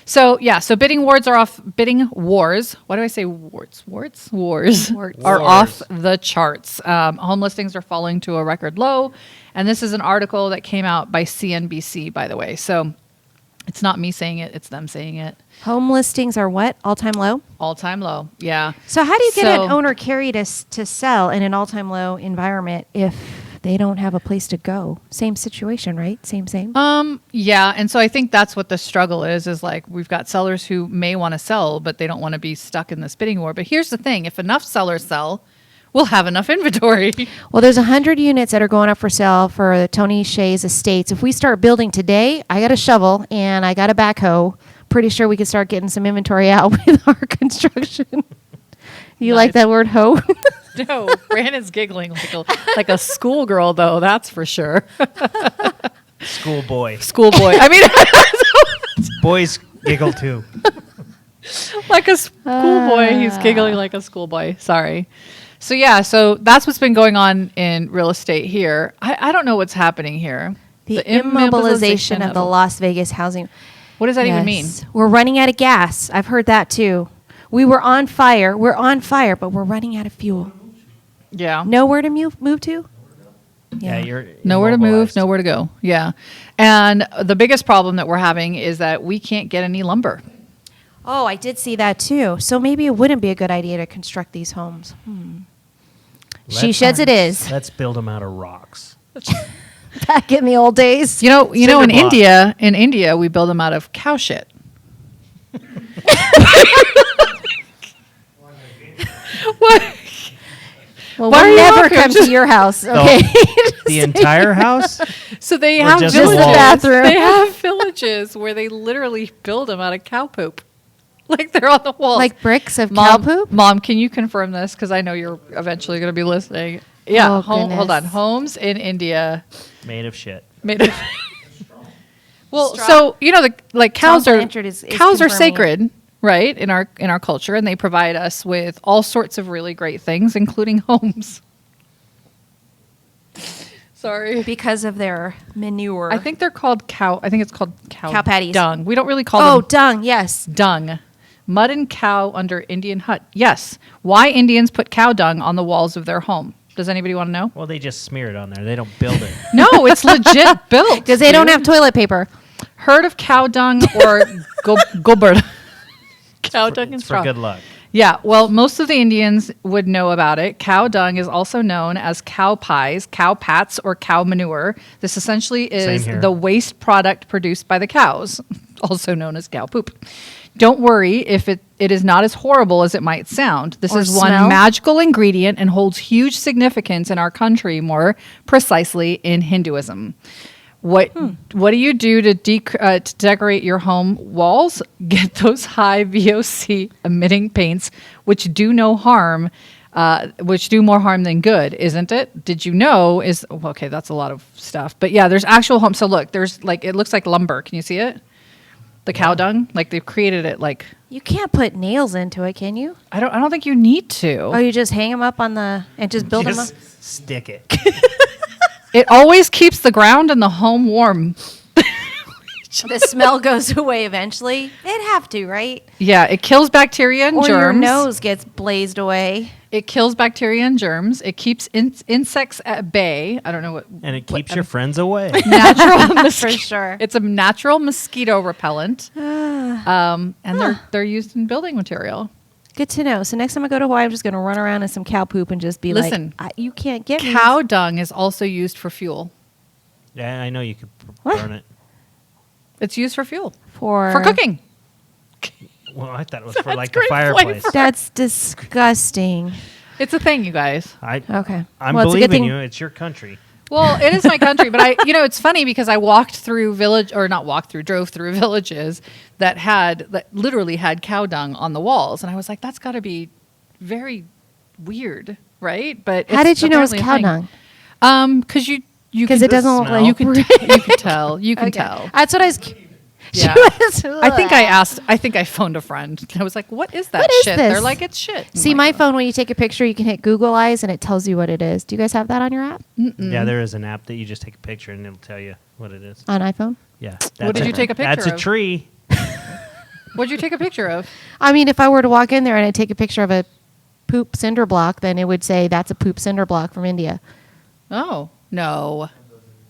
So yeah, so bidding wars are off. Bidding wars. Why do I say warts? Wars are off the charts. Home listings are falling to a record low, and this is an article that came out by CNBC, by the way. So it's not me saying it; it's them saying it. Home listings are what? All-time low? All-time low. Yeah. So how do you get So- an owner carried to sell in an all-time low environment if they don't have a place to go? Same situation, right? Same. Yeah, and so I think that's what the struggle is like we've got sellers who may want to sell, but they don't want to be stuck in this bidding war. But here's the thing: if enough sellers sell, we'll have enough inventory. Well, there's 100 units that are going up for sale for Tony Shea's estates. If we start building today, I got a shovel and I got a backhoe. Pretty sure we could start getting some inventory out with our construction. You like Nice. that word, hoe? No, Brandon's giggling like a schoolgirl, though. That's for sure. Schoolboy. Schoolboy. I mean, Boys giggle too. like a schoolboy. He's giggling like a schoolboy. Sorry. So yeah, so that's what's been going on in real estate here. I don't know what's happening here. The immobilization of the Las Vegas housing. What does that even mean? Yes. We're running out of gas. I've heard that too. We were on fire. We're on fire, but we're running out of fuel. Yeah. Nowhere to move to? Yeah, you're Nowhere to move, immobilized. nowhere to go. Yeah. And the biggest problem that we're having is that we can't get any lumber. Oh, I did see that too. So maybe it wouldn't be a good idea to construct these homes. She sheds it is. Let's build them out of rocks. Back in the old days. You know, in Cinder block. India, we build them out of cow shit. What? Well, Why are we'll you never laughing? come to your house, okay? The entire house? So they Or have just villages. the bathroom. They have villages where they literally build them out of cow poop. Like they're on the walls. Like bricks of cow Mom, poop? Mom, can you confirm this? Because I know you're eventually going to be listening. Yeah, Oh, hold on. goodness. Homes in India Made of shit. made of. Well, Straw. so you know, cows Tom are Blanchard is cows are confirming it. sacred, right? In our culture, and they provide us with all sorts of really great things, including homes. Sorry. Because of their manure. I think they're called cow. I think it's called cow patties. dung. We don't really call Oh, them dung, yes. dung. Mud and cow under Indian hut. Yes. Why Indians put cow dung on the walls of their home? Does anybody want to know? Well, they just smear it on there. They don't build it. No, it's legit built. Because they don't dude. have toilet paper. Heard of cow dung or gober? Cow dung and It's straw. for good luck. Yeah, well, most of the Indians would know about it. Cow dung is also known as cow pies, cow pats, or cow manure. This essentially is Same here. the waste product produced by the cows, also known as cow poop. Don't worry if it is not as horrible as it might sound. This Or is smell. one magical ingredient and holds huge significance in our country, more precisely in Hinduism. What do you do to decorate your home walls? Get those high VOC emitting paints, which do no harm, which do more harm than good, isn't it? Did you know? Okay, that's a lot of stuff, but yeah, there's actual home. So look, there's it looks like lumber. Can you see it? The cow dung, like they've created it. Like You can't put nails into it, can you? I don't think you need to. Oh, you just hang them up on and just build them up? Just stick it. It always keeps the ground and the home warm. The smell goes away eventually. It'd have to, right? Yeah, it kills bacteria and Or germs. your nose gets blazed away. It kills bacteria and germs. It keeps insects at bay. I don't know what. And it keeps your friends away. Natural For sure. It's a natural mosquito repellent, and they're used in building material. Good to know. So next time I go to Hawaii, I'm just going to run around in some cow poop and just be Listen, like, you can't get me. Cow dung is also used for fuel. Yeah, I know you could What? burn it. It's used for fuel for cooking. Well, I thought it was for like the great fireplace. flavor. That's disgusting. It's a thing, you guys. Okay. I'm Well, it's a good believing thing- you. It's your country. Well, it is my country, but it's funny because I drove through villages that literally had cow dung on the walls, and I was like, that's got to be very weird, right? But How it's did you know it was apparently a cow thing. dung? Because you Because can- it doesn't look smell. like you can tell. You can Okay. tell. That's what I was. Yeah. I think I phoned a friend. I was like, "What is that What is shit?" this? They're like, "It's shit." I'm See, like, my "Oh." phone, when you take a picture, you can hit Google Eyes and it tells you what it is. Do you guys have that on your app? Yeah, there is an app that you just take a picture and it'll tell you what it is. On iPhone? Yeah. What did you take a picture That's a of? tree. What'd you take a picture of? I mean, if I were to walk in there and I take a picture of a poop cinder block, then it would say that's a poop cinder block from India. Oh, no.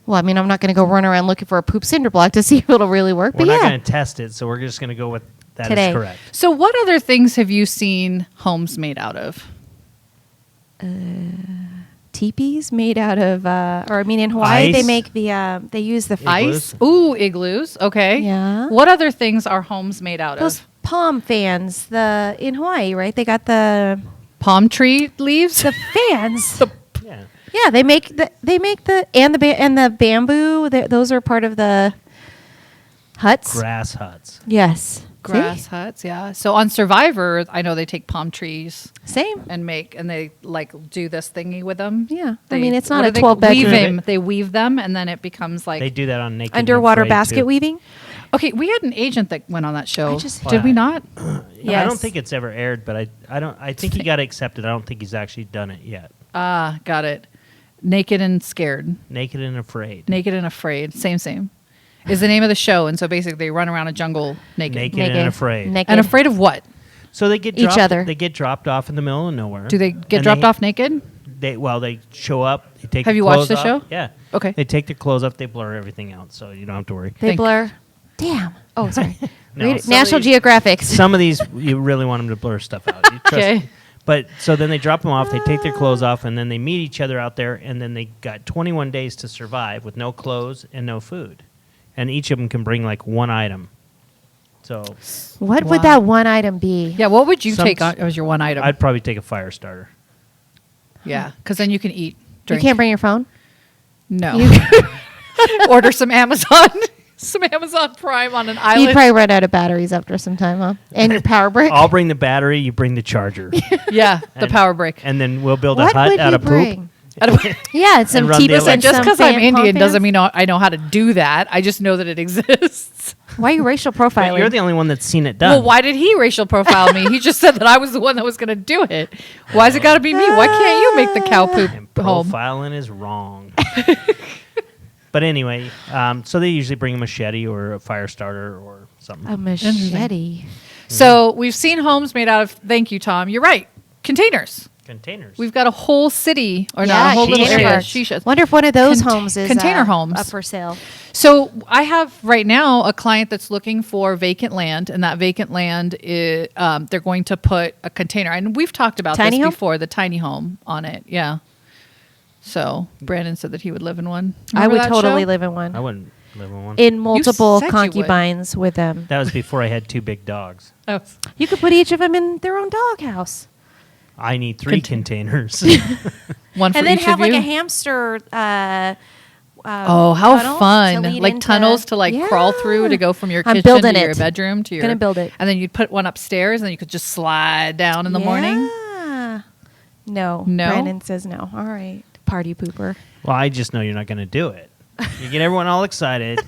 Well, I mean, I'm not going to go run around looking for a poop cinder block to see if it'll really work. We're but not yeah, going to test it, so we're just going to go with that Today. is correct. So what other things have you seen homes made out of? teepees made out of, or I mean, in Hawaii Ice. they make they use the Ice? Ooh, igloos. Okay. Yeah. What other things are homes made out those of? palm fans. In Hawaii, right? They got the Palm tree leaves? fans. Yeah. Yeah, they make the and the bamboo. Those are part of the huts. Grass huts. Yes, Grass huts, yeah. So on Survivor, I know they take palm trees See? Same. and they like do this thingy with them. Yeah. They, I mean, it's what not do a they- 12 bedroom. weaving. They weave them and then it becomes like They do that on Naked and Underwater Afraid, basket too. weaving. Okay, we had an agent that went on that show. I just- Did we not? I Yes. don't think it's ever aired, but I think he got accepted. I don't think he's actually done it yet. Ah, got it. Naked and Scared. Naked and Afraid. Naked and Afraid. Same. Is the name of the show. And so basically they run around a jungle naked. Naked and Afraid. Naked. And afraid of what? So they get Each dropped, other. They get dropped off in the middle of nowhere. Do they get And dropped off naked? They show up. They take Have their you watched clothes the off. show? Yeah. Okay. They take their clothes off. They blur everything out, so you don't have to worry. They Think. blur. Damn. Oh, sorry. No, Read it. some National of these- Geographic. Some of these you really want them to blur stuff out. You trust Okay. me. But so then they drop them off. They take their clothes off, and then they meet each other out there. And then they got 21 days to survive with no clothes and no food. And each of them can bring like one item. So What Wow. would that one item be? Yeah, what would you Some- take on as your one item? I'd probably take a fire starter. Yeah, because then you can eat. You Drink. can't bring your phone. No. You- Order some Amazon, some Amazon Prime on an island. You'd probably run out of batteries after some time, huh? And your power brick. I'll bring the battery. You bring the charger. Yeah, the And- power brick. And then we'll build What a hut would out you of poop. bring? Yeah, it's some And run the teepees and electric- Just some because I'm palm Indian doesn't fans. mean I know how to do that. I just know that it exists. Why are you racial But profiling? you're the only one that's seen it done. Well, why did he racial profile me? He just said that I was the one that was going to do it. Why's it got to be me? Why can't you make the cow And poop home? profiling is wrong. But anyway, so they usually bring a machete or a fire starter or something. a machete. So we've seen homes made out of. Thank you, Tom. You're right. Containers. Containers. We've got a whole city, or Yeah, not a whole little container area. parks. Shishas. Wonder if one of those Cont- homes is container homes. up for sale. So I have right now a client that's looking for vacant land, and that vacant land is they're going to put a container. And we've talked about Tiny this home? before, the tiny home on it. Yeah. So Brandon said that he would live in one. I Remember would that totally show? live in one. I wouldn't live in one. In multiple said you would. concubines with them. That was before I had two big dogs. Oh. You could put each of them in their own doghouse. I need three Contain- containers. One for And then each have of you. like a hamster. Oh, how tunnel to fun! lead Like into- tunnels to like crawl through Yeah. to go from your I'm kitchen building to your it. bedroom to your. Gonna build it. And then you'd put one upstairs, and then you could just slide down in the morning. Yeah. No. No? Brandon says no. All right. Party pooper. Well, I just know you're not going to do it. You get everyone all excited,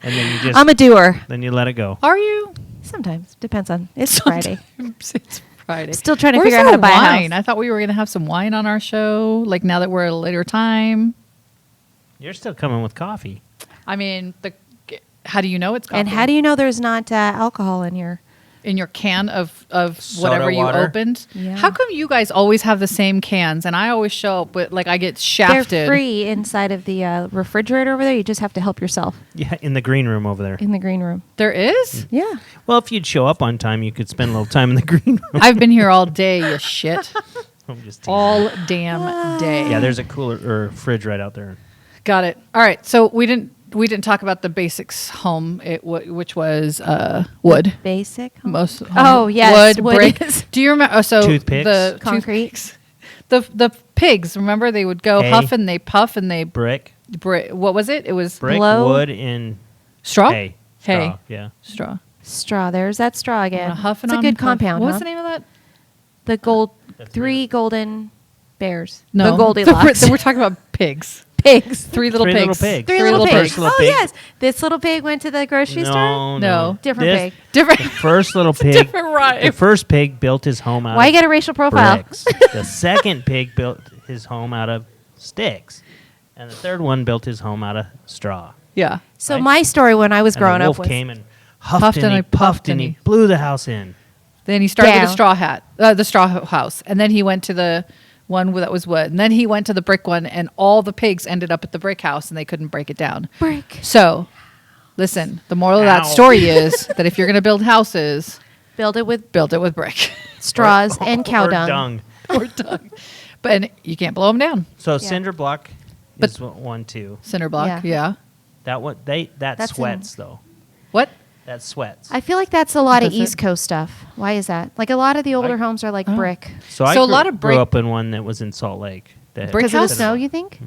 and then you just I'm a doer. then you let it go. Are you? Sometimes. Depends on. It's Friday. It's Friday. Still trying to Where's figure out how to our buy a house. wine? I thought we were going to have some wine on our show. Like now that we're at a later time. You're still coming with coffee. I mean, how do you know it's coffee? And how do you know there's not alcohol in your? in your can of Soda whatever you water? opened? Yeah. How come you guys always have the same cans and I always show up with like I get shafted? They're free inside of the refrigerator over there. You just have to help yourself Yeah, in the green room over there. in the green room. There is? Yeah. Well, if you'd show up on time, you could spend a little time in the green room. I've been here all day, you shit. I'm just teasing. All damn day. Yeah, there's a cooler or fridge right out there. Got it. All right. So we didn't talk about the basics home, which was wood. Basic. Most Oh, yes, wood, wood brick. is- Do you remember? So Toothpicks. the Concrete. toothpicks. The pigs. Remember they would go Hay. huff and they puff and they Brick, what was it? It was brick, Blow. wood, and straw. hay. Hay. Straw, yeah. Straw. Straw. There's that straw again. Huff and It's a on good puff. compound. What's huh? the name of that? The gold. The Three golden bears. No, The Goldilocks. We're talking about pigs. pigs. Three little Three pigs. little pigs. Three little pigs. First little Oh pig. yes, this little pig went to the grocery store. No, No. Different This- pig. Different. First little pig. different rhyme. The first pig built his home out Why you of got a racial profile? bricks. The second pig built his home out of sticks. And the third one built his home out of straw. Yeah. So Right. my story when I was And growing the wolf up was came and huffed and he puffed and he blew the house in. Then he started with Down. the straw house, and then he went to the one that was wood, and then he went to the brick one, and all the pigs ended up at the brick house, and they couldn't break it down. brick. So, listen, the moral of that Ow. story is that if you're going to build houses, Build it with build it with brick straws and cow or dung. or dung, but you can't blow them down. So cinder block But- is one too. Cinder block, Yeah. yeah. That one that That's sweats though. What? That sweats. I feel like that's a lot of Does it? East Coast stuff. Why is that? Like a lot of the older I- homes are like Oh. brick. So I So a grew, lot of grew brick- up in one that was in Salt Lake. That Brick Because of the house? snow, you think?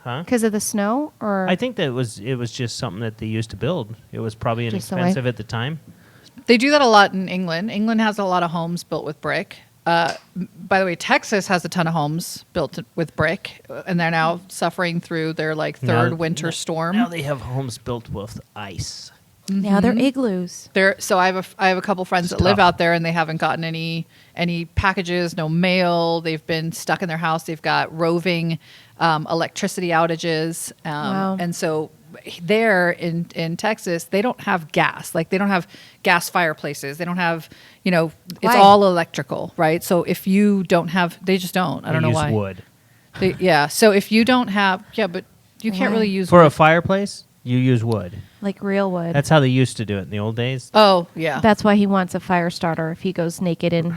Huh? Because of the snow, or I think that it was just something that they used to build. It was probably Just the way- inexpensive at the time. They do that a lot in England. England has a lot of homes built with brick. By the way, Texas has a ton of homes built with brick, and they're now suffering through their like third Now- winter storm. Now they have homes built with ice. now they're igloos. So I have a couple friends It's that live tough. out there, and they haven't gotten any packages, no mail. They've been stuck in their house. They've got roving electricity outages, Wow. and so there in Texas, they don't have gas. Like they don't have gas fireplaces. They don't have, it's Why? all electrical, right? So if you don't have, they just don't. I don't They know use why. wood. Yeah. So if you don't have, but you can't Why? really use For a wood. fireplace, you use wood. Like real wood. That's how they used to do it in the old days. Oh yeah, That's why he wants a fire starter if he goes naked and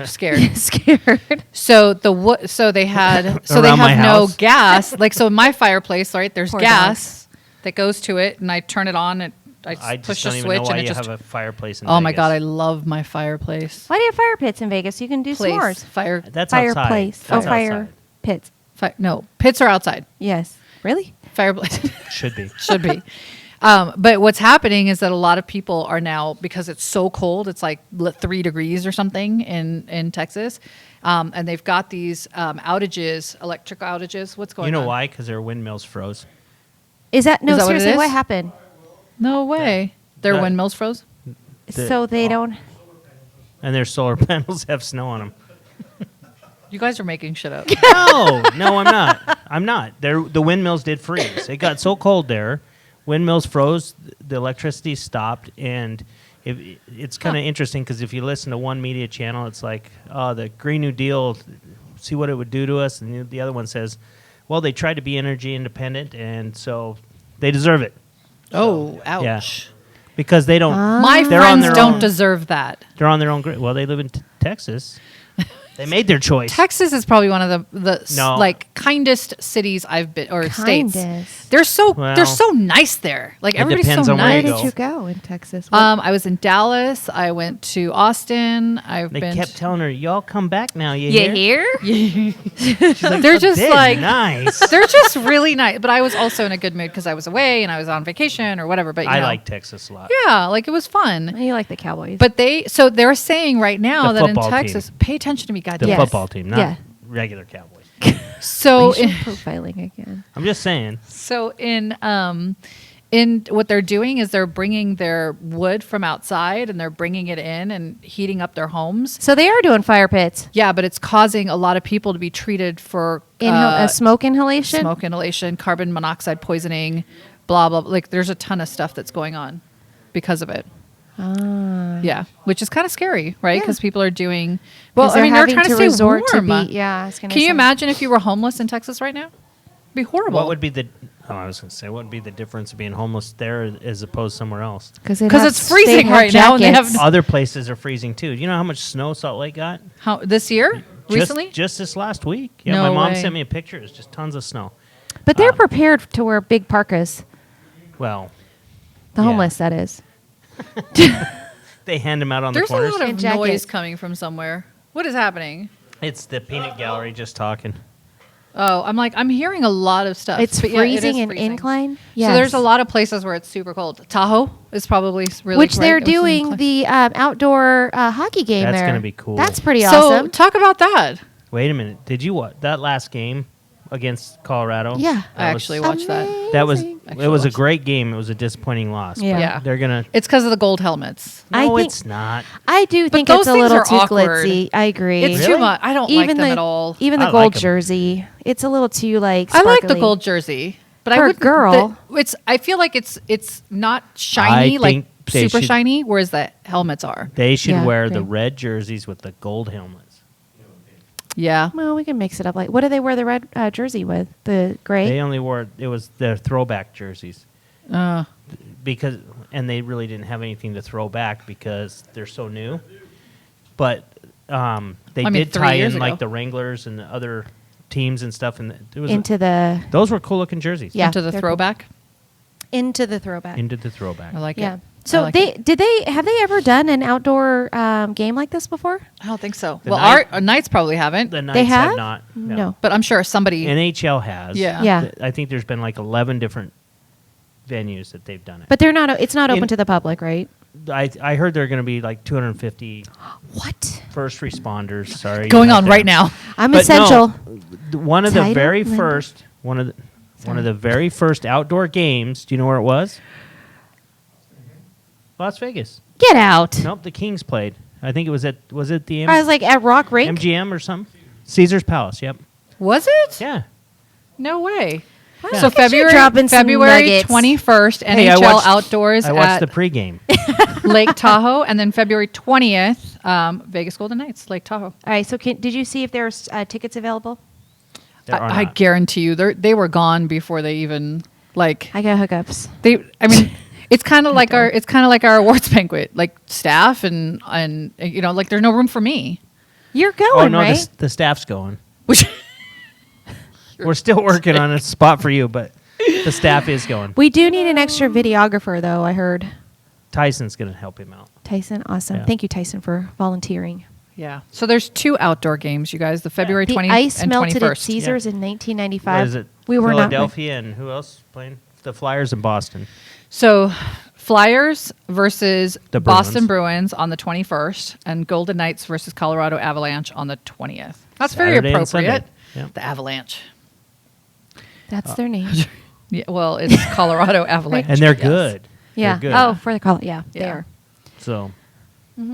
scared. scared. So the wood. So they had. So they Around my have no house? gas. Like so, in my fireplace, right? There's Poor gas that goes to it, and I turn it on, and I I just push don't a even know switch, why and it you just. have a fireplace in Oh my Vegas. god, I love my fireplace. Why do you have fire pits in Vegas? You can do Place s'mores. fire. That's outside. Fireplace. That's fire outside. pits. No, pits are outside. Yes. Really? Fireplace Should be. should be. But what's happening is that a lot of people are now, because it's so cold, it's like 3 degrees or something in Texas, and they've got these outages, electric outages. What's going on? You know why? Because their windmills froze. Is that no? Is that what it Seriously, is? what happened? No way. Their That- windmills froze? So they don't. And their solar panels have snow on them. You guys are making shit up. No, I'm not. I'm not. The windmills did freeze. It got so cold there. Windmills froze. The electricity stopped. And it's kind of interesting because if you listen to one media channel, it's like, oh, the Green New Deal, see what it would do to us. And the other one says, well, they tried to be energy independent, and so they deserve it. Oh, ouch. Yeah. Because they don't. My They're on friends their don't own. deserve that. They're on their own grid. Well, they live in Texas. They made their choice. Texas is probably one of the No. like kindest cities I've been, or states. Kindest. They're so Well, nice there. Like it everybody's depends so on where Where nice. you did go. you go in Texas? I was in Dallas. I went to Austin. I've They been. kept telling her, "Y'all come back now." You you hear? here? They're just They're like nice. they're just really nice. But I was also in a good mood because I was away and I was on vacation or whatever. But you I know. like Texas a lot. Yeah, like it was fun. You like the Cowboys? But they're saying right now The that in football team. Texas, pay attention to me, The goddamn. Yes. football team, not Yeah. regular Cowboys. So Racial in, profiling again. I'm just saying. so in what they're doing is they're bringing their wood from outside and they're bringing it in and heating up their homes. So they are doing fire pits. Yeah, but it's causing a lot of people to be treated for Smoke inhalation. smoke inhalation, carbon monoxide poisoning, blah blah. Like there's a ton of stuff that's going on because of it. Yeah, which is kind of scary, right? Yeah. Because people are doing well. 'Cause I mean, they're having trying to stay resort warm. to be. Yeah, I was gonna Can you say. imagine if you were homeless in Texas right now? It'd be horrible. What would be the? Oh, I was going to say, what would be the difference of being homeless there as opposed somewhere else? Because it's freezing right now and they have- Other places are freezing too. You know how much snow Salt Lake got? How this year? Recently? Just this last week. Yeah, No my mom way. sent me a picture. It's just tons of snow. But they're prepared to wear big parkas. Well, The Yeah. homeless, that is. they hand them out on There's the a corners. lot of And jackets. noise coming from somewhere. What is happening? It's the peanut gallery just talking. Oh, I'm hearing a lot of stuff. It's But yeah, it is freezing and freezing. incline. So there's a lot of places where it's super cold. Tahoe is probably really Which they're right? It was doing incline. the outdoor hockey game That's there. gonna be cool. That's pretty So awesome. talk about that. Wait a minute. Did you watch that last game against Colorado? Yeah. I That was- actually watched that. That was Amazing. Actually it was a watched great game. It was a disappointing loss. but Yeah. They're gonna. It's because of the gold helmets. I No, think- it's not. I do think those it's a things little are too awkward. glitzy. I agree. It's Really? too much. I don't like them at all. Even I the like gold 'em. jersey. It's a little too like. I like the sparkly. gold jersey, But For I a would girl. I feel like it's not shiny, I like think they super should- shiny, whereas the helmets are. They should Yeah, wear agree. the red jerseys with the gold helmets. Yeah. Well, we can mix it up. Like, what do they wear the red jersey with? The gray? They only wore it was their throwback jerseys because, and they really didn't have anything to throw back because they're so new. But they I mean, did 3 tie years in ago. like the Wranglers and the other teams and stuff, and it was into the those were cool looking jerseys. Yeah, Into the they're cool. throwback. into the throwback. Into the throwback. I like Yeah. it. So I like it. have they ever done an outdoor game like this before? I don't think so. The Well, Knight- our Knights probably haven't, The Knights They have not. No. but I'm sure somebody. NHL has. Yeah. Yeah. I think there's been like 11 different venues that they've done it. But they're not. It's not open In- to the public, right? I heard there are going to be like 250 What? first responders. Sorry, going you on have right to- now. I'm But essential. no, one of the Title, very Linda? first one of Sorry. the very first outdoor games. Do you know where it was? Las Vegas. Get out. Nope, the Kings played. I think it was it the I was like at Rock Rink. MGM or something? Caesar's Palace. Yep. Was it? Yeah. No way. Wow. So Look at you February dropping some February nuggets. 21st, Hey, NHL outdoors I watched at the pregame. Lake Tahoe, and then February 20th, Vegas Golden Knights, Lake Tahoe. All right. So did you see if there's tickets available? There are I not. guarantee you, they were gone before they even like I got hookups. they. I mean, it's kind of like our awards banquet, like staff and like there's no room for me. You're Oh going no, right. the staff's going. Which We're still working on a spot for you, but the staff is going. We do need an extra videographer, though. I heard Tyson's going to help him out. Tyson. Awesome. Yeah. Thank you, Tyson, for volunteering. yeah. So there's 2 outdoor games, you guys. The February The 20th ice and melted 21st. at Caesars in 1995. What is it? We were not. Philadelphia and who else playing? The Flyers in Boston. So Flyers versus The Boston Bruins on the 21st, and Golden Knights versus Colorado Avalanche on the 20th. That's very Saturday and appropriate. Sunday. Yeah. The Avalanche. That's their name. Yeah, well, it's Colorado Avalanche. And they're yes. good. Yeah. They're good. Oh, for the call. Yeah, they Yeah. are. So,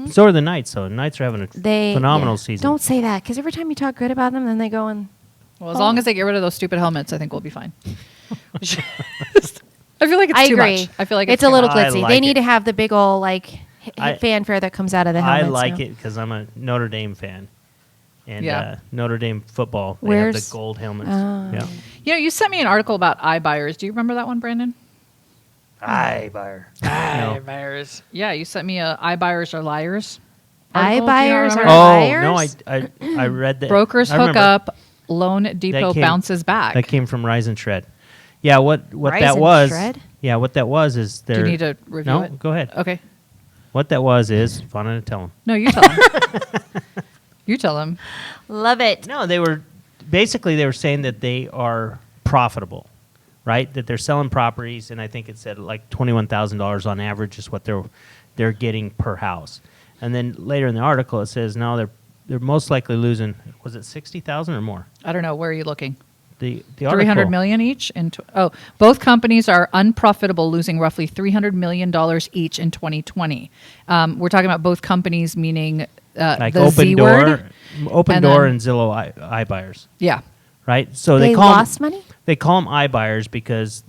so are the Knights. So the Knights are having a phenomenal yeah. season. Don't say that, because every time you talk good about them, then they go and. Well, as long as they get rid of those stupid helmets, I think we'll be fine. I feel like it's I too agree. much. I feel like it's too a little much. I glitzy. like They it. need to have the big old I- fanfare that comes out of the I helmets. like now. it because I'm a Notre Dame fan. And Yeah. Notre Dame football, they Where's- have the gold helmets. Oh. Yeah. You know, you sent me an article about iBuyers. Do you remember that one, Brandon? Buyer. iBuyers. Yeah, you sent me a iBuyers are liars. article. Do you iBuyers remember? are Oh liars? no, I read that. Brokers I hook remember. up, Loan Depot came- bounces back. That came from Rise and Shred. Yeah, what Rise that and was? Shred? Yeah, what that was is Do there. you need to review No, it? go ahead. Okay. What that was is Vanna, tell him. No, you tell him. You tell him. Love it. No, they were saying that they are profitable, right? That they're selling properties, and I think it said like $21,000 on average is what they're getting per house. And then later in the article it says no, they're most likely losing. Was it 60,000 or more? I don't know. Where are you looking? The article. 300 million each. Both companies are unprofitable, losing roughly $300 million each in 2020. We're talking about both companies, meaning like the Open Z Door, word. Open and Door, then- and Zillow iBuyers, Yeah. right? So They call lost money? They call them iBuyers because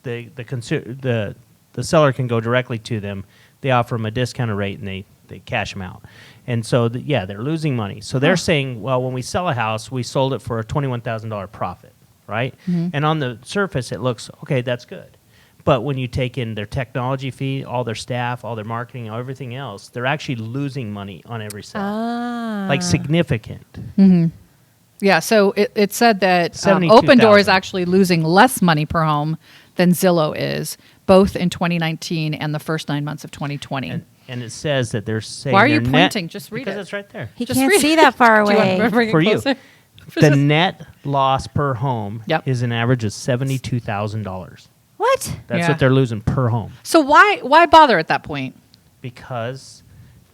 the seller can go directly to them. They offer them a discounted rate and they cash them out. And so they're losing money. So they're saying, well, when we sell a house, we sold it for a $21,000 profit, right? And on the surface, it looks okay. That's good. But when you take in their technology fee, all their staff, all their marketing, everything else, they're actually losing money on every sale, like significant. Yeah, so it said that 72,000. Open Door is actually losing less money per home than Zillow is, both in 2019 and the first 9 months of 2020. And it says that they're saying Why are you their net- pointing? Just read because it. it's right there. He Just can't read see it. that far Do you want away. to bring it For you. closer? The net loss per home Yep. is an average of $72,000. What? That's Yeah. what they're losing per home So why bother at that point? because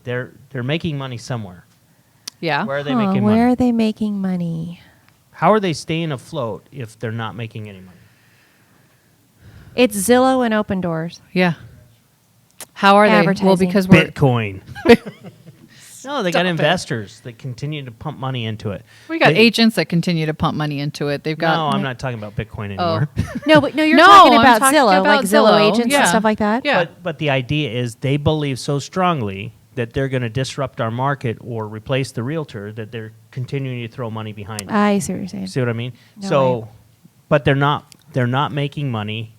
they're making money somewhere. Yeah. Where are they Huh, making where money? are they making money? How are they staying afloat if they're not making any money? It's Zillow and Open Doors. Yeah. How are they? Well, Advertising. because we're Bitcoin. No, they got investors that continue to pump money into it. We got agents that continue to pump money into it. They've got. No, I'm not talking about Bitcoin anymore. No, but you're No, talking I'm about talking Zillow, about like Zillow Zillow. agents Yeah. and stuff like that. Yeah. But the idea is they believe so strongly that they're going to disrupt our market or replace the realtor that they're continuing to throw money behind it. I see what you're saying. See what I mean? No so, way. but they're not making money.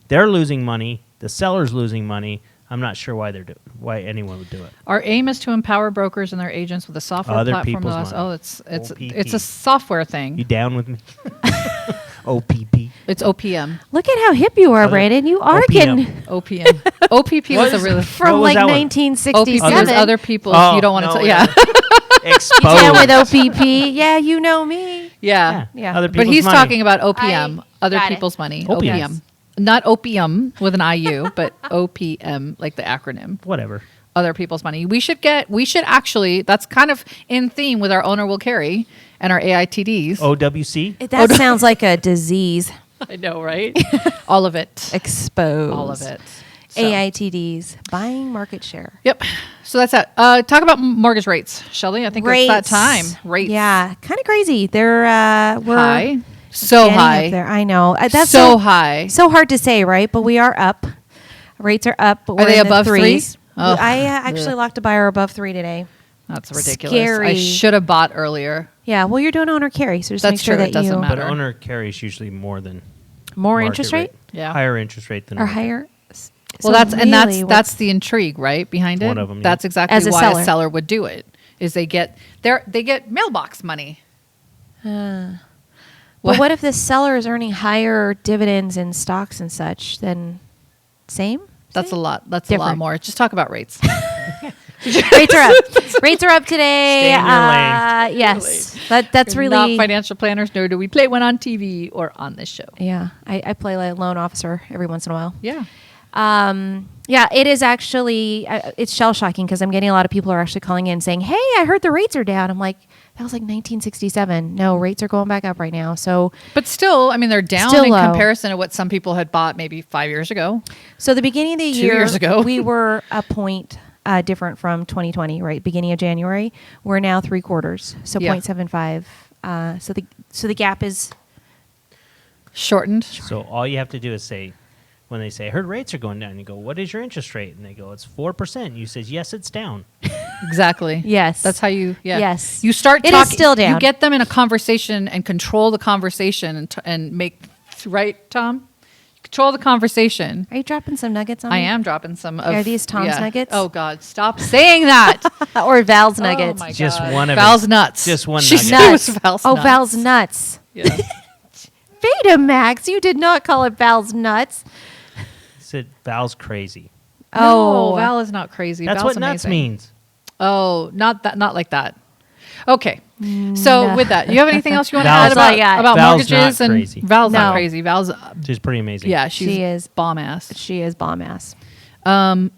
They're losing money. The seller's losing money. I'm not sure why anyone would do it. Our aim is to empower brokers and their agents with a software Other platform. people's that money. It's a OPP. software thing. You down with me? OPP. It's OPM. Look at how hip you are, Brandon. You are OPM. getting OPM. OPP was a really from was like that one? OPP. 1967. There's other people Oh, you don't want to no, tell. yeah. Yeah. Exposed. Down with OPP. Yeah, you know me. Yeah. Yeah. Other But people's he's money. talking about OPM, other got it. people's money. Opium. OPM. Not opium with an IU, but OPM, like the acronym. Whatever. Other people's money. We should actually, that's kind of in theme with our owner will carry and our AITDs. OWC. That sounds like a disease. I know, right? All of it. Exposed. All of it. So- AITDs, buying market share. Yep. So that's it. Talk about mortgage rates, Shelly. I think it's that time. Rates. Yeah, kind of crazy. They're we're High. So getting high. up there. I know. That's so high. So hard to say, right? But we are up. Rates are up. But Are we're they in the above 3? threes. Oh. I actually locked a buyer above 3 today. That's ridiculous. Scary. I should have bought earlier. Yeah. Well, you're doing owner carry, so just That's make sure true. that It doesn't you matter. But owner carries usually more than more market interest rate Yeah. Higher interest rate than or market. higher. Well, So really, that's the intrigue, right, behind it. One of 'em, yeah. That's exactly As a why seller. a seller would do it. Is they get mailbox money. But what if the seller is earning higher dividends in stocks and such? Then same. That's a lot. That's a Different. lot more. Just talk about rates. Rates are up. Rates are up today. Stay in your lane. Yes, that's We're really not financial planners, nor do we play one on TV or on this show. Yeah, I play like a loan officer every once in a while. Yeah. Yeah, it is actually it's shell shocking because I'm getting a lot of people are actually calling in saying, "Hey, I heard the rates are down." I'm like, that was like 1967. No, rates are going back up right now. So, But still, I mean, they're down Still in low. comparison to what some people had bought maybe 5 years ago. so the beginning of the 2 year, years ago. we were a point different from 2020, right? Beginning of January, we're now 3/4, so Yeah. 0.75. So the gap is Shortened. So all you have to do is say, when they say, I heard rates are going down, you go, what is your interest rate? And they go, it's 4%. You says, yes, it's down. Exactly. Yes. That's how you, yeah. Yes. You start It is talking. still down. You get them in a conversation and control the conversation and make, right, Tom? Control the conversation. Are you dropping some nuggets on I me? am dropping some of. Are these Tom's nuggets? Oh, God. Stop saying that. or Val's nuggets? Oh, my Just God. one of Val's it. nuts. Just one She nugget. said it was Nuts. Val's oh, nuts. Val's nuts. Yeah. Betamax, you did not call it Val's nuts. Said Val's crazy. Oh, No, Val is not crazy. That's Val's what nuts amazing. means. Oh, not like that. Okay. So with that, you have anything else you want to Val's- add That's all I got. about Val's mortgages not and crazy. Val's not No. crazy. Val's She's pretty amazing. yeah, she's She is. bomb ass. She is bomb ass.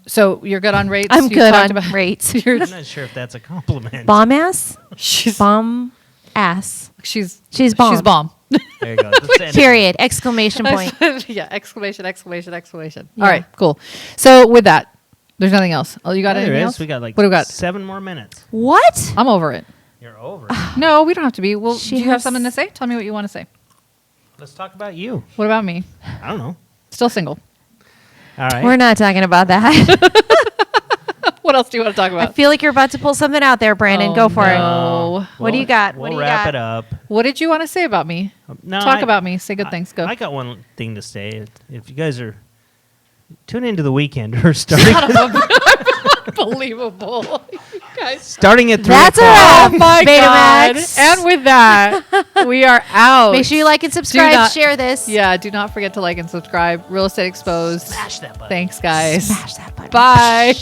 So you're good on rates. I'm You've good talked on about- rates. You're- I'm not sure if that's a compliment. Bomb ass? she's Bomb ass. she's bomb. She's bomb. There you go. That's it. Period. Exclamation point. yeah! Exclamation! Exclamation! Exclamation! All right, cool. So with that, there's nothing else. Oh, you got Yeah, anything there else? is. We got like what do we got? 7 more minutes. What? I'm over it. You're over. No, we don't have to be. Well, She do you have has- something to say? Tell me what you want to say. Let's talk about you. What about me? I don't know. Still single. All right. We're not talking about that. What else do you want to talk I about? feel like you're about to pull something out there, Brandon. Oh, Go for it. no. What do you got? What We'll do you wrap got? it up. What did you want to say about me? No, Talk about me. Say good things. Go. I got one thing to say. If you guys are tune into the weekend or starting Unbelievable. You guys. starting at 3 That's a o'clock. wrap. Oh my God. Betamax. And with that, we are out. Make sure you like and subscribe. not- Share this. Yeah, do not forget to like and subscribe. Real Estate Exposed. Smash that button. Thanks, guys. Smash that button. Bye.